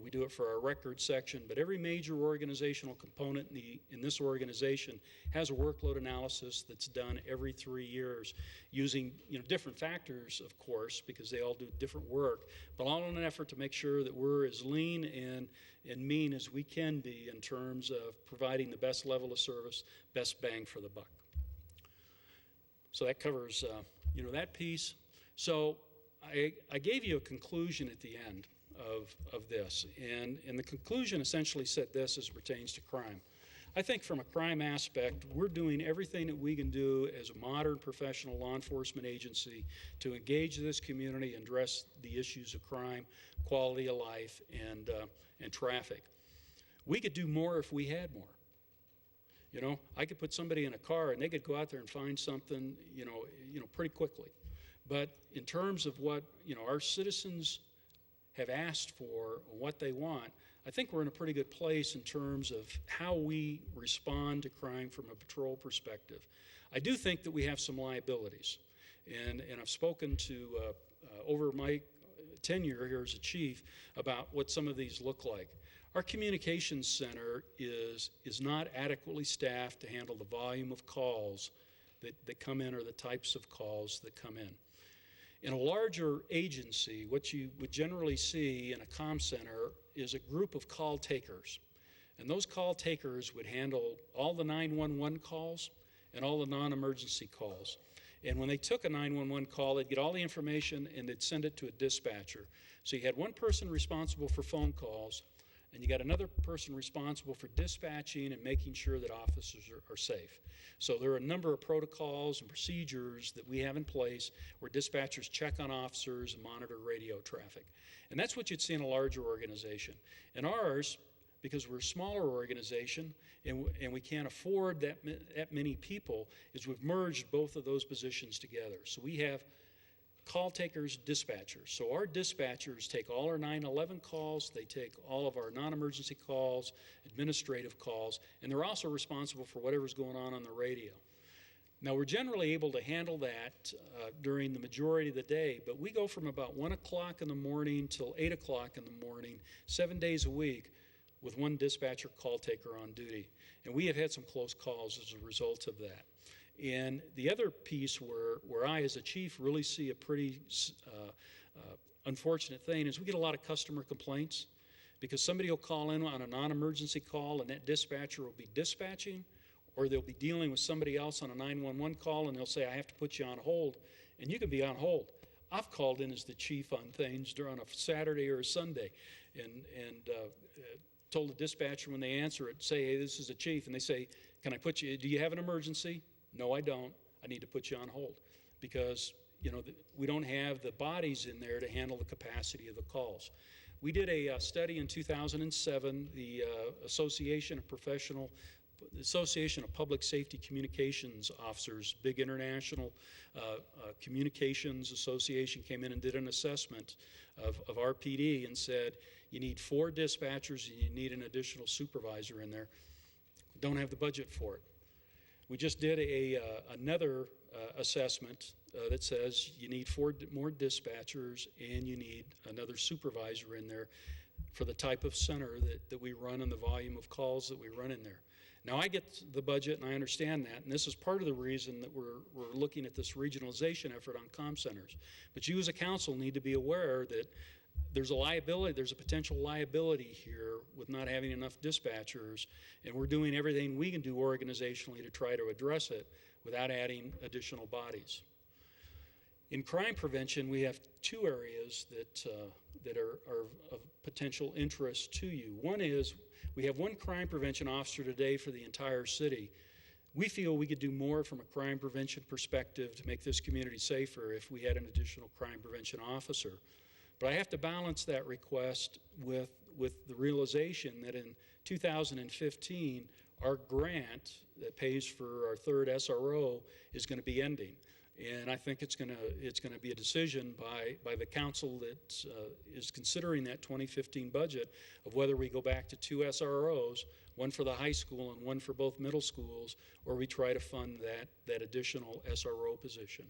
we do it for our record section, but every major organizational component in this organization has a workload analysis that's done every 3 years using different factors, of course, because they all do different work, but all in an effort to make sure that we're as lean and mean as we can be in terms of providing the best level of service, best bang for the buck. So that covers that piece. So I gave you a conclusion at the end of this, and the conclusion essentially said this as it pertains to crime. I think from a crime aspect, we're doing everything that we can do as a modern professional law enforcement agency to engage this community and address the issues of crime, quality of life, and traffic. We could do more if we had more. I could put somebody in a car and they could go out there and find something, pretty quickly. But in terms of what, our citizens have asked for, what they want, I think we're in a pretty good place in terms of how we respond to crime from a patrol perspective. I do think that we have some liabilities, and I've spoken to, over my tenure here as a chief, about what some of these look like. Our communications center is not adequately staffed to handle the volume of calls that come in, or the types of calls that come in. In a larger agency, what you would generally see in a comm center is a group of call takers. And those call takers would handle all the 911 calls and all the non-emergency calls. And when they took a 911 call, they'd get all the information and they'd send it to a dispatcher. So you had one person responsible for phone calls, and you got another person responsible for dispatching and making sure that officers are safe. So there are a number of protocols and procedures that we have in place where dispatchers check on officers and monitor radio traffic. And that's what you'd see in a larger organization. In ours, because we're a smaller organization and we can't afford that many people, is we've merged both of those positions together. So we have call takers, dispatchers. So our dispatchers take all our 911 calls, they take all of our non-emergency calls, administrative calls, and they're also responsible for whatever's going on the radio. Now, we're generally able to handle that during the majority of the day, but we go from about 1 o'clock in the morning till 8 o'clock in the morning, 7 days a week, with one dispatcher call taker on duty. And we have had some close calls as a result of that. And the other piece where I, as a chief, really see a pretty unfortunate thing is we get a lot of customer complaints because somebody will call in on a non-emergency call and that dispatcher will be dispatching, or they'll be dealing with somebody else on a 911 call and they'll say, I have to put you on hold, and you can be on hold. I've called in as the chief on things during a Saturday or a Sunday and told the dispatcher when they answer it, say, hey, this is the chief, and they say, can I put you, do you have an emergency? No, I don't. I need to put you on hold because, we don't have the bodies in there to handle the capacity of the calls. We did a study in 2007, the Association of Public Safety Communications Officers, big international communications association, came in and did an assessment of RPD and said, you need 4 dispatchers and you need an additional supervisor in there. Don't have the budget for it. We just did another assessment that says you need 4 more dispatchers and you need another supervisor in there for the type of center that we run and the volume of calls that we run in there. Now, I get the budget and I understand that, and this is part of the reason that we're looking at this regionalization effort on comm centers. But you as a council need to be aware that there's a potential liability here with not having enough dispatchers, and we're doing everything we can do organizationally to try to address it without adding additional bodies. In crime prevention, we have 2 areas that are of potential interest to you. One is we have 1 crime prevention officer today for the entire city. We feel we could do more from a crime prevention perspective to make this community safer if we had an additional crime prevention officer. But I have to balance that request with the realization that in 2015, our grant that pays for our 3rd SRO is going to be ending. And I think it's going to be a decision by the council that is considering that 2015 budget of whether we go back to 2 SROs one for the high school and one for both middle schools, or we try to fund that additional SRO position.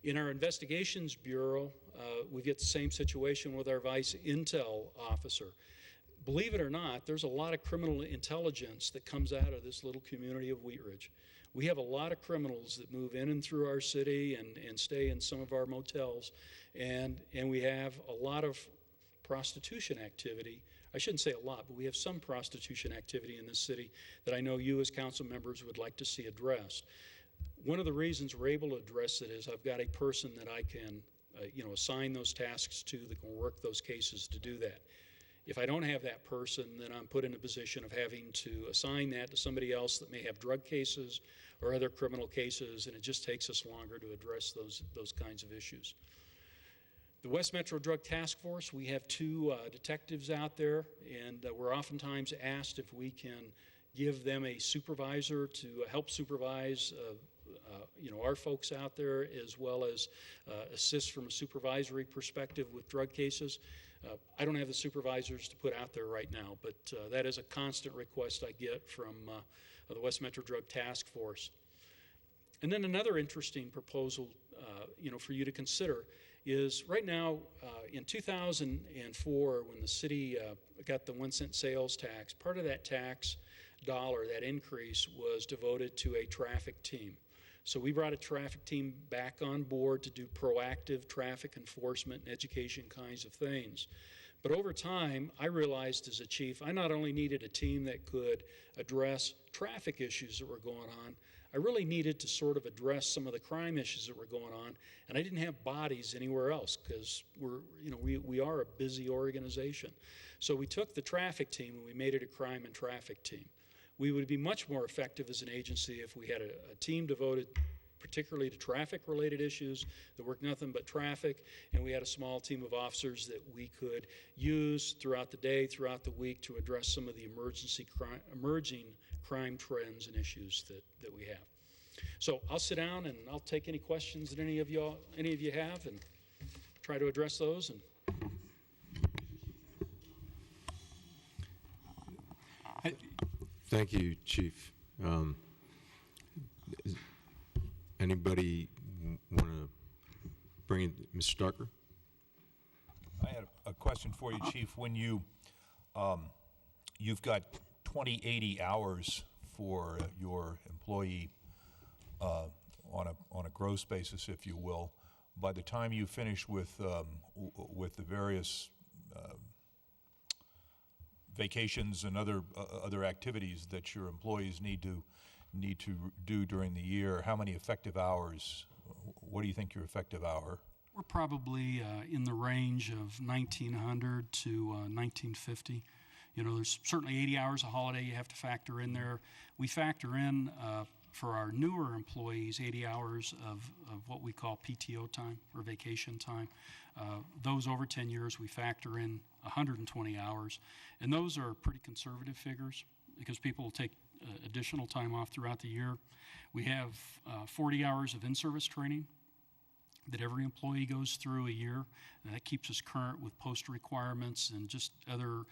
In our investigations bureau, we get the same situation with our vice intel officer. Believe it or not, there's a lot of criminal intelligence that comes out of this little community of Wheat Ridge. We have a lot of criminals that move in and through our city and stay in some of our motels, and we have a lot of prostitution activity. I shouldn't say a lot, but we have some prostitution activity in this city that I know you as council members would like to see addressed. One of the reasons we're able to address it is I've got a person that I can assign those tasks to that can work those cases to do that. If I don't have that person, then I'm put in a position of having to assign that to somebody else that may have drug cases or other criminal cases, and it just takes us longer to address those kinds of issues. The West Metro Drug Task Force, we have 2 detectives out there, and we're oftentimes asked if we can give them a supervisor to help supervise our folks out there, as well as assist from a supervisory perspective with drug cases. I don't have the supervisors to put out there right now, but that is a constant request I get from the West Metro Drug Task Force. And then another interesting proposal, for you to consider is right now in 2004, when the city got the 1-cent sales tax, part of that tax dollar, that increase, was devoted to a traffic team. So we brought a traffic team back on board to do proactive traffic enforcement and education kinds of things. But over time, I realized as a chief, I not only needed a team that could address traffic issues that were going on, I really needed to sort of address some of the crime issues that were going on, and I didn't have bodies anywhere else because we are a busy organization. So we took the traffic team and we made it a crime and traffic team. We would be much more effective as an agency if we had a team devoted particularly to traffic-related issues that work nothing but traffic, and we had a small team of officers that we could use throughout the day, throughout the week, to address some of the emerging crime trends and issues that we have. So I'll sit down and I'll take any questions that any of you have and try to address those. Thank you, Chief. Anybody want to bring in Mr. Starker? I had a question for you, Chief. When you've got 2080 hours for your employee on a gross basis, if you will, by the time you finish with the various vacations and other activities that your employees need to do during the year, how many effective hours? What do you think your effective hour? We're probably in the range of 1900 to 1950. There's certainly 80 hours of holiday you have to factor in there. We factor in for our newer employees 80 hours of what we call PTO time or vacation time. Those over 10 years, we factor in 120 hours. And those are pretty conservative figures because people will take additional time off throughout the year. We have 40 hours of in-service training that every employee goes through a year. And that keeps us current with post requirements and just other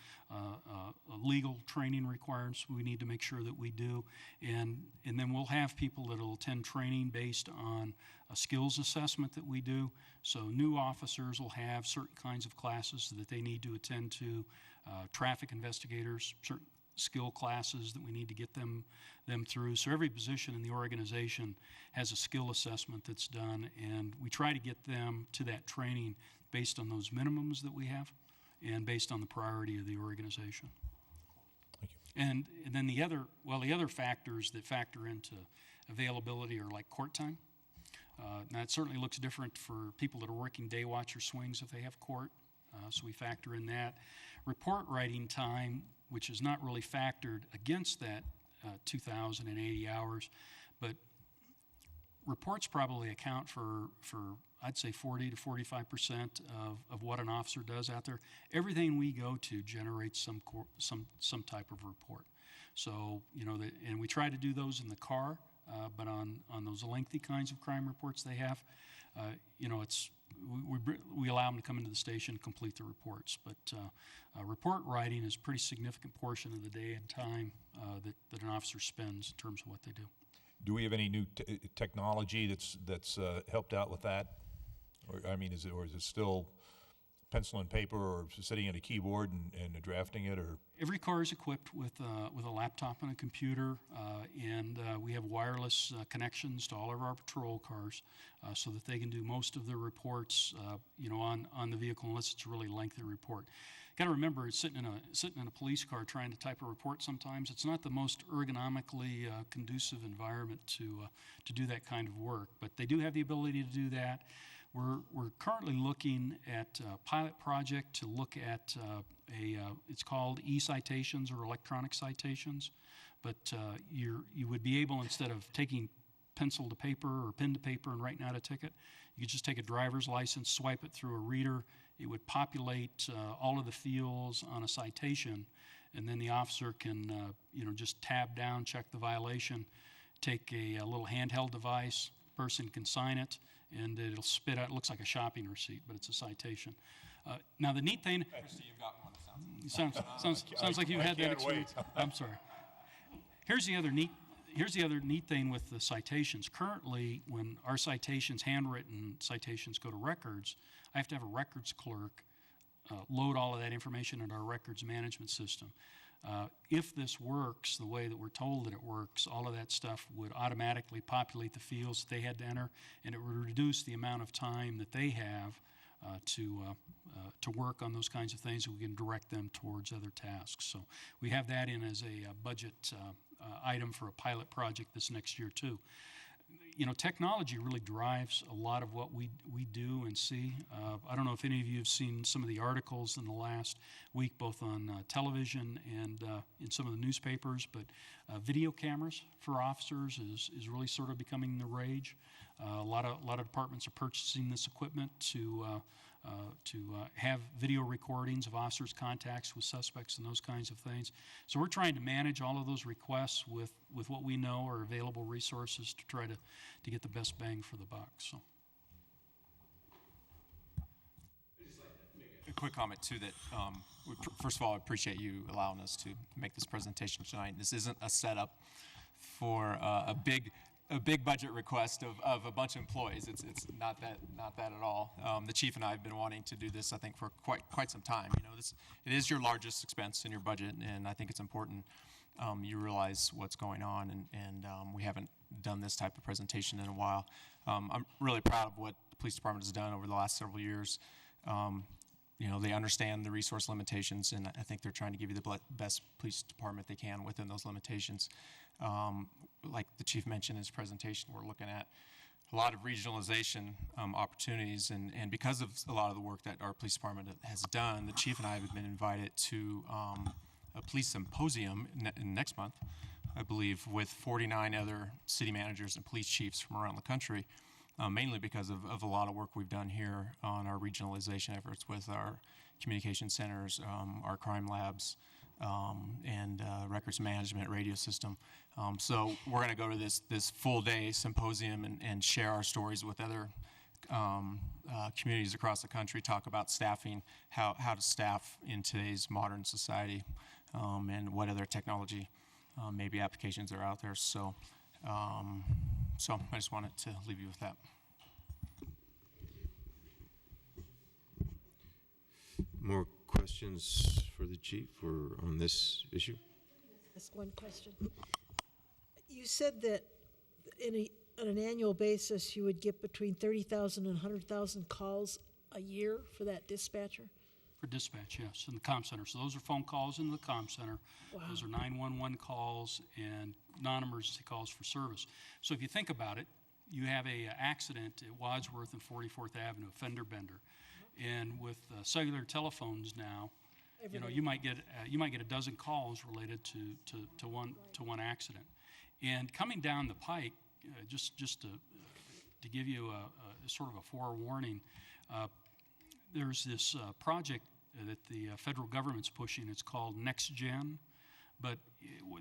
legal training requirements we need to make sure that we do. And then we'll have people that will attend training based on a skills assessment that we do. So new officers will have certain kinds of classes that they need to attend to, traffic investigators, certain skill classes that we need to get them through. So every position in the organization has a skill assessment that's done, and we try to get them to that training based on those minimums that we have and based on the priority of the organization. Thank you. And then the other factors that factor into availability are like court time. Now it certainly looks different for people that are working day watch or swings if they have court, so we factor in that. Report writing time, which is not really factored against that 2,080 hours, but reports probably account for I'd say 40 to 45% of what an officer does out there. Everything we go to generates some type of report. So and we try to do those in the car, but on those lengthy kinds of crime reports they have, you know, we allow them to come into the station and complete the reports. But report writing is a pretty significant portion of the day and time that an officer spends in terms of what they do. Do we have any new technology that's helped out with that? Or, I mean, is it still pencil and paper, or sitting at a keyboard and drafting it, or? Every car is equipped with a laptop and a computer, and we have wireless connections to all of our patrol cars, so that they can do most of their reports, you know, on the vehicle, unless it's a really lengthy report. Got to remember, sitting in a police car trying to type a report sometimes, it's not the most ergonomically conducive environment to do that kind of work. But they do have the ability to do that. We're currently looking at a pilot project to look at it's called e-citations or electronic citations. But you would be able, instead of taking pencil to paper or pen to paper and writing out a ticket, you could just take a driver's license, swipe it through a reader. It would populate all of the fields on a citation, and then the officer can you know, just tab down, check the violation, take a little handheld device, person can sign it, and it'll spit out. It looks like a shopping receipt, but it's a citation. Now the neat thing. Christy, you've got one. Sounds like you had that experience. I'm sorry. Here's the other neat thing with the citations. Currently, when our citations, handwritten citations, go to records, I have to have a records clerk load all of that information into our records management system. If this works the way that we're told that it works, all of that stuff would automatically populate the fields that they had to enter, and it would reduce the amount of time that they have to work on those kinds of things, and we can direct them towards other tasks. So we have that in as a budget item for a pilot project this next year too. You know, technology really drives a lot of what we do and see. I don't know if any of you have seen some of the articles in the last week, both on television and in some of the newspapers, but video cameras for officers is really sort of becoming the rage. A lot of departments are purchasing this equipment to have video recordings of officers' contacts with suspects and those kinds of things. So we're trying to manage all of those requests with what we know are available resources to try to get the best bang for the buck. So. A quick comment too that first of all, I appreciate you allowing us to make this presentation tonight. This isn't a setup for a big budget request of a bunch of employees. It's not that at all. The chief and I have been wanting to do this, I think, for quite some time. You know, it is your largest expense in your budget, and I think it's important you realize what's going on, and we haven't done this type of presentation in a while. I'm really proud of what the police department has done over the last several years. You know, they understand the resource limitations, and I think they're trying to give you the best police department they can within those limitations. Like the chief mentioned in his presentation, we're looking at a lot of regionalization opportunities, and because of a lot of the work that our police department has done, the chief and I have been invited to a police symposium next month, I believe, with 49 other city managers and police chiefs from around the country, mainly because of a lot of work we've done here on our regionalization efforts with our communication centers, our crime labs, and records management radio system. So we're going to go to this full-day symposium and share our stories with other communities across the country, talk about staffing, how to staff in today's modern society, and what other technology maybe applications are out there. So I just wanted to leave you with that. More questions for the chief or on this issue? Ask one question. You said that on an annual basis, you would get between 30,000 and 100,000 calls a year for that dispatcher? For dispatch, yes, in the comm center. So those are phone calls in the comm center. Wow. Those are 911 calls and non-emergency calls for service. So if you think about it, you have a accident at Wadsworth and 44th Avenue, a fender bender. And with cellular telephones now, you know, you might get a dozen calls related to one accident. And coming down the pike, just to give you a sort of a forewarning, there's this project that the federal government's pushing. It's called Next Gen, but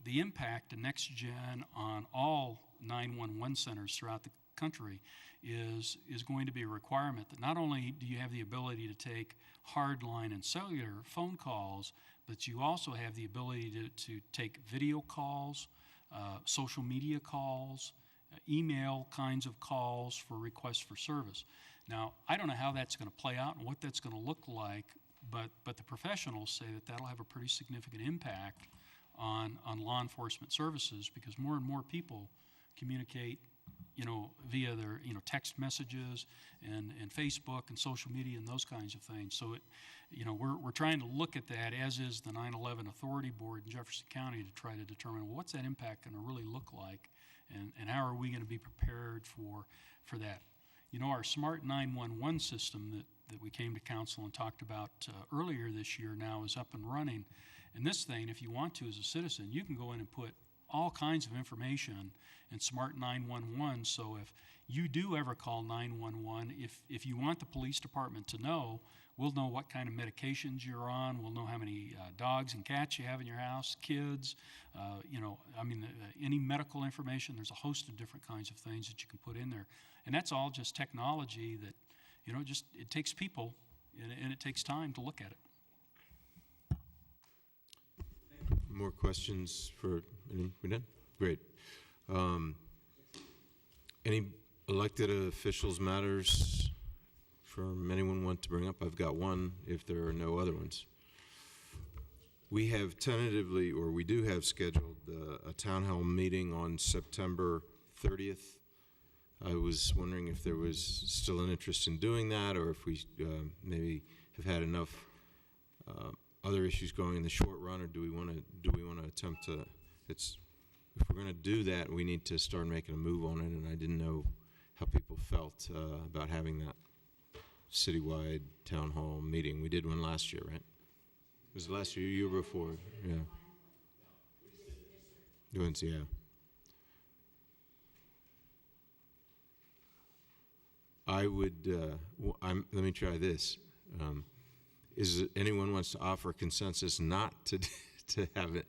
the impact of Next Gen on all 911 centers throughout country is going to be a requirement that not only do you have the ability to take hardline and cellular phone calls, but you also have the ability to take video calls, social media calls, email kinds of calls for requests for service. Now, I don't know how that's going to play out and what that's going to look like, but the professionals say that that'll have a pretty significant impact on law enforcement services, because more and more people communicate, via their, text messages and Facebook and social media and those kinds of things. So, we're trying to look at that, as is the 9/11 Authority Board in Jefferson County, to try to determine, well, what's that impact going to really look like, and how are we going to be prepared for that. Our Smart 911 system that we came to council and talked about earlier this year now is up and running. And this thing, if you want to as a citizen, you can go in and put all kinds of information in Smart 911. So if you do ever call 911, if you want the police department to know, we'll know what kind of medications you're on. We'll know how many dogs and cats you have in your house, kids, any medical information. There's a host of different kinds of things that you can put in there. And that's all just technology that, it takes people and it takes time to look at it. More questions for any? We done? Great. Any elected officials matters from anyone want to bring up? I've got one if there are no other ones. We have tentatively, or we do have scheduled a town hall meeting on September 30th. I was wondering if there was still an interest in doing that, or if we maybe have had enough other issues going in the short run, or do we want to attempt to? If we're going to do that, we need to start making a move on it. And I didn't know how people felt about having that citywide town hall meeting. We did one last year, right? Was it last year? Year before? Yeah. Yeah. I would. Let me try this. Anyone wants to offer consensus not to have it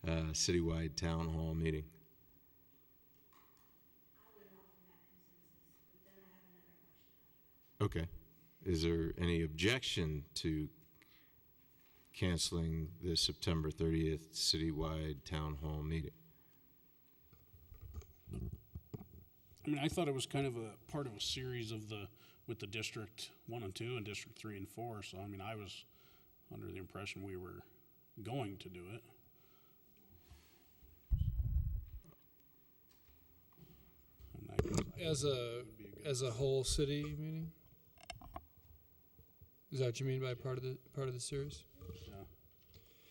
citywide town hall meeting? Okay. Is there any objection to canceling the September 30th citywide town hall meeting? I mean, I thought it was kind of a part of a series with the District 1 and 2 and District 3 and 4. So, I mean, I was under the impression we were going to do it. As a whole city meeting? Is that what you mean by part of the series? Yeah.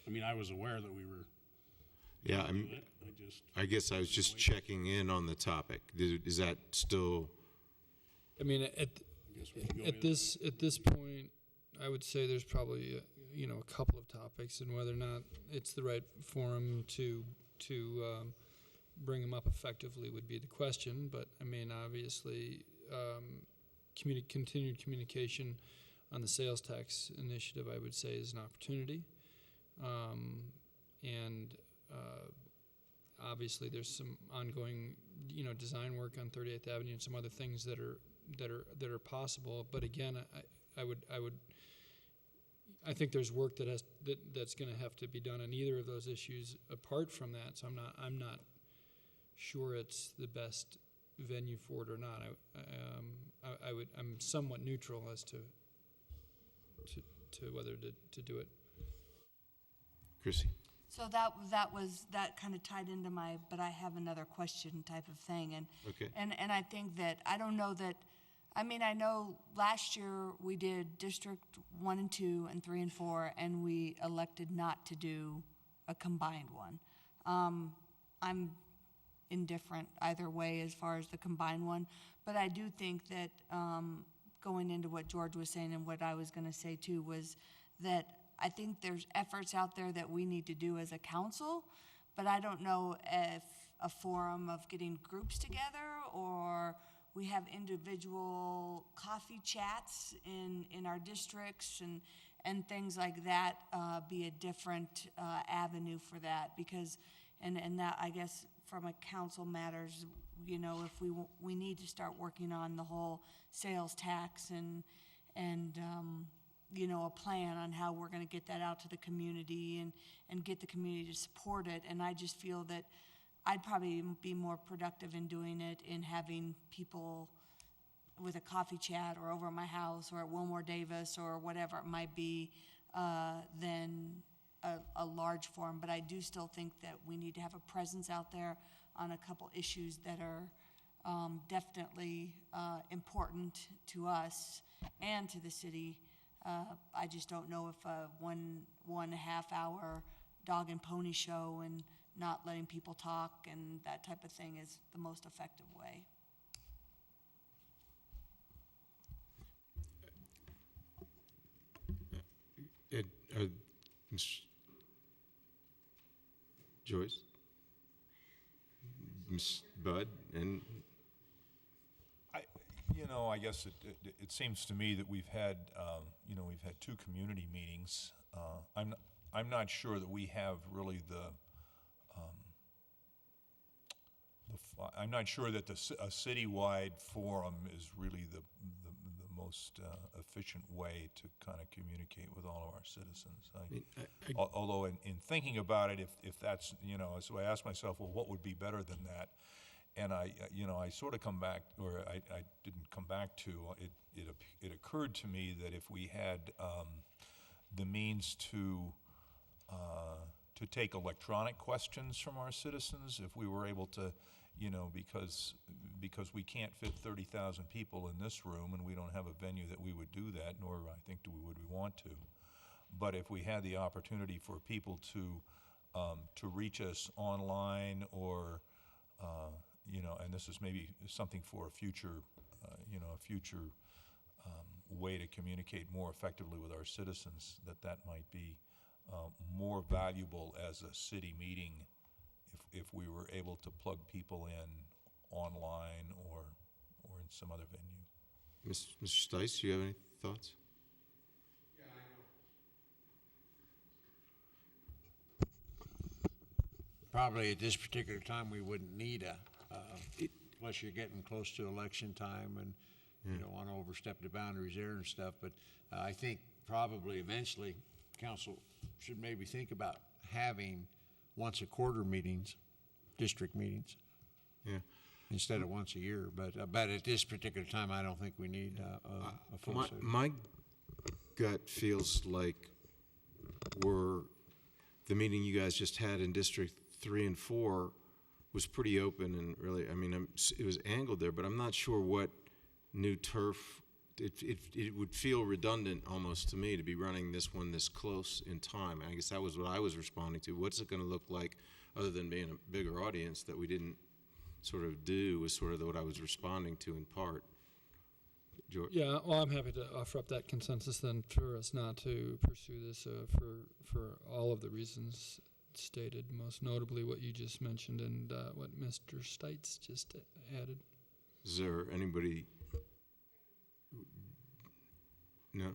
I mean, I was aware that we were. Yeah, I guess I was just checking in on the topic. Is that still? I mean, at this point, I would say there's probably a couple of topics, and whether or not it's the right forum to bring them up effectively would be the question. But I mean, obviously, continued communication on the sales tax initiative, I would say, is an opportunity, and obviously there's some ongoing design work on 38th Avenue and some other things that are possible. But again, I think there's work that's going to have to be done on either of those issues apart from that. So I'm not sure it's the best venue for it or not. I'm somewhat neutral as to whether to do it. Chrissy? So that kind of tied into but I have another question type of thing. And, okay. And I think that, I don't know that, I mean, I know last year we did District 1 and 2 and 3 and 4, and we elected not to do a combined one. I'm indifferent either way as far as the combined one, but I do think that going into what George was saying and what I was going to say too was that I think there's efforts out there that we need to do as a council, but I don't know if a forum of getting groups together, or we have individual coffee chats in our districts and things like that be a different avenue for that, because and that, I guess, from a council matters, you know, if we need to start working on the whole sales tax and you know, a plan on how we're going to get that out to the community and get the community to support it. And I just feel that I'd probably be more productive in doing it, in having people with a coffee chat or over at my house or at Wilmore Davis or whatever it might be, than a large forum. But I do still think that we need to have a presence out there on a couple issues that are definitely important to us and to the city. I just don't know if a 1.5 hour dog and pony show and not letting people talk and that type of thing is the most effective way. Ms. Joyce? Ms. Bud? And I guess it seems to me that we've had 2 community meetings. I'm not sure that we have really I'm not sure that a citywide forum is really the most efficient way to kind of communicate with all of our citizens. Although in thinking about it, if that's, so I ask myself, well, what would be better than that? And I sort of come back, or I didn't come back to, it occurred to me that if we had the means to take electronic questions from our citizens, if we were able to, because we can't fit 30,000 people in this room and we don't have a venue that we would do that, nor I think would we want to. But if we had the opportunity for people to reach us online or and this is maybe something for a future, way to communicate more effectively with our citizens, that might be more valuable as a city meeting if we were able to plug people in online or in some other venue. Mr. Stice, do you have any thoughts? Probably at this particular time, we wouldn't need unless you're getting close to election time and you don't want to overstep the boundaries there and stuff. But I think probably eventually council should maybe think about having once a quarter meetings, district meetings. Yeah. Instead of once a year. But at this particular time, I don't think we need a full city. My gut feels like the meeting you guys just had in District 3 and 4 was pretty open and really, it was angled there, but I'm not sure what new turf, it would feel redundant almost to me to be running this one this close in time. And I guess that was what I was responding to. What's it going to look like other than being a bigger audience that we didn't sort of do was sort of what I was responding to in part. George? Yeah, well, I'm happy to offer up that consensus then for us not to pursue this for all of the reasons stated, most notably what you just mentioned and what Mr. Stites just added. Is there anybody? No?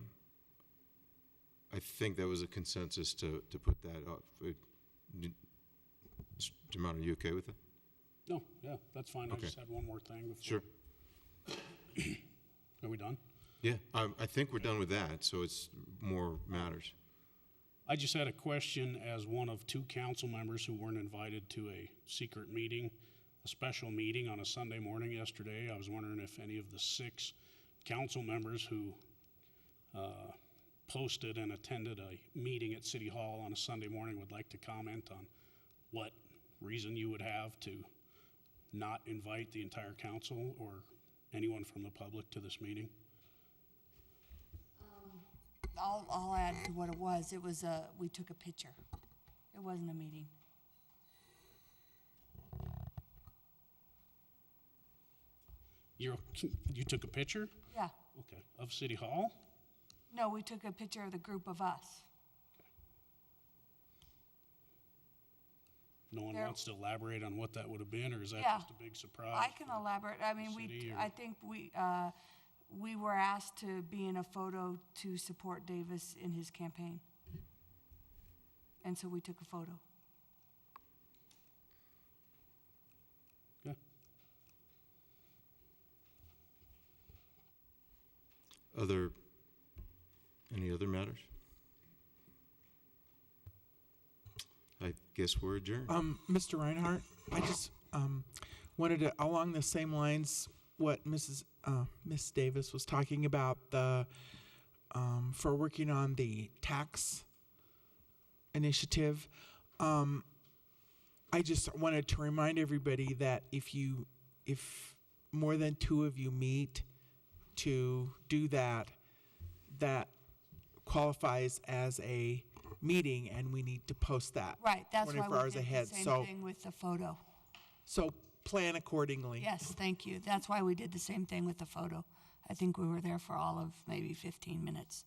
I think that was a consensus to put that up. Jamon, are you okay with that? No, yeah, that's fine. Okay. I just had one more thing before. Sure. Are we done? Yeah, I think we're done with that, so it's more matters. I just had a question as one of 2 council members who weren't invited to a secret meeting, a special meeting on a Sunday morning yesterday. I was wondering if any of the 6 council members who posted and attended a meeting at City Hall on a Sunday morning would like to comment on what reason you would have to not invite the entire council or anyone from the public to this meeting. I'll add to what it was. It was we took a picture. It wasn't a meeting. You took a picture? Yeah. Okay. Of City Hall? No, we took a picture of the group of us. No one wants to elaborate on what that would have been, or is that just a big surprise? I can elaborate. I mean, I think we were asked to be in a photo to support Davis in his campaign. And so we took a photo. Okay. Any other matters? I guess we're adjourned. Mr. Reinhardt, I just wanted to, along the same lines, what Miss Davis was talking about, for working on the tax initiative. I just wanted to remind everybody that if more than 2 of you meet to do that, that qualifies as a meeting, and we need to post that Right, that's why 24 we hours did ahead. the same So, thing with the photo. so plan accordingly. Yes, thank you. That's why we did the same thing with the photo. I think we were there for all of maybe 15 minutes.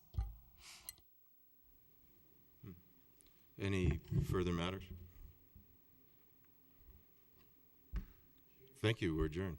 Any further matters? Thank you. We're adjourned.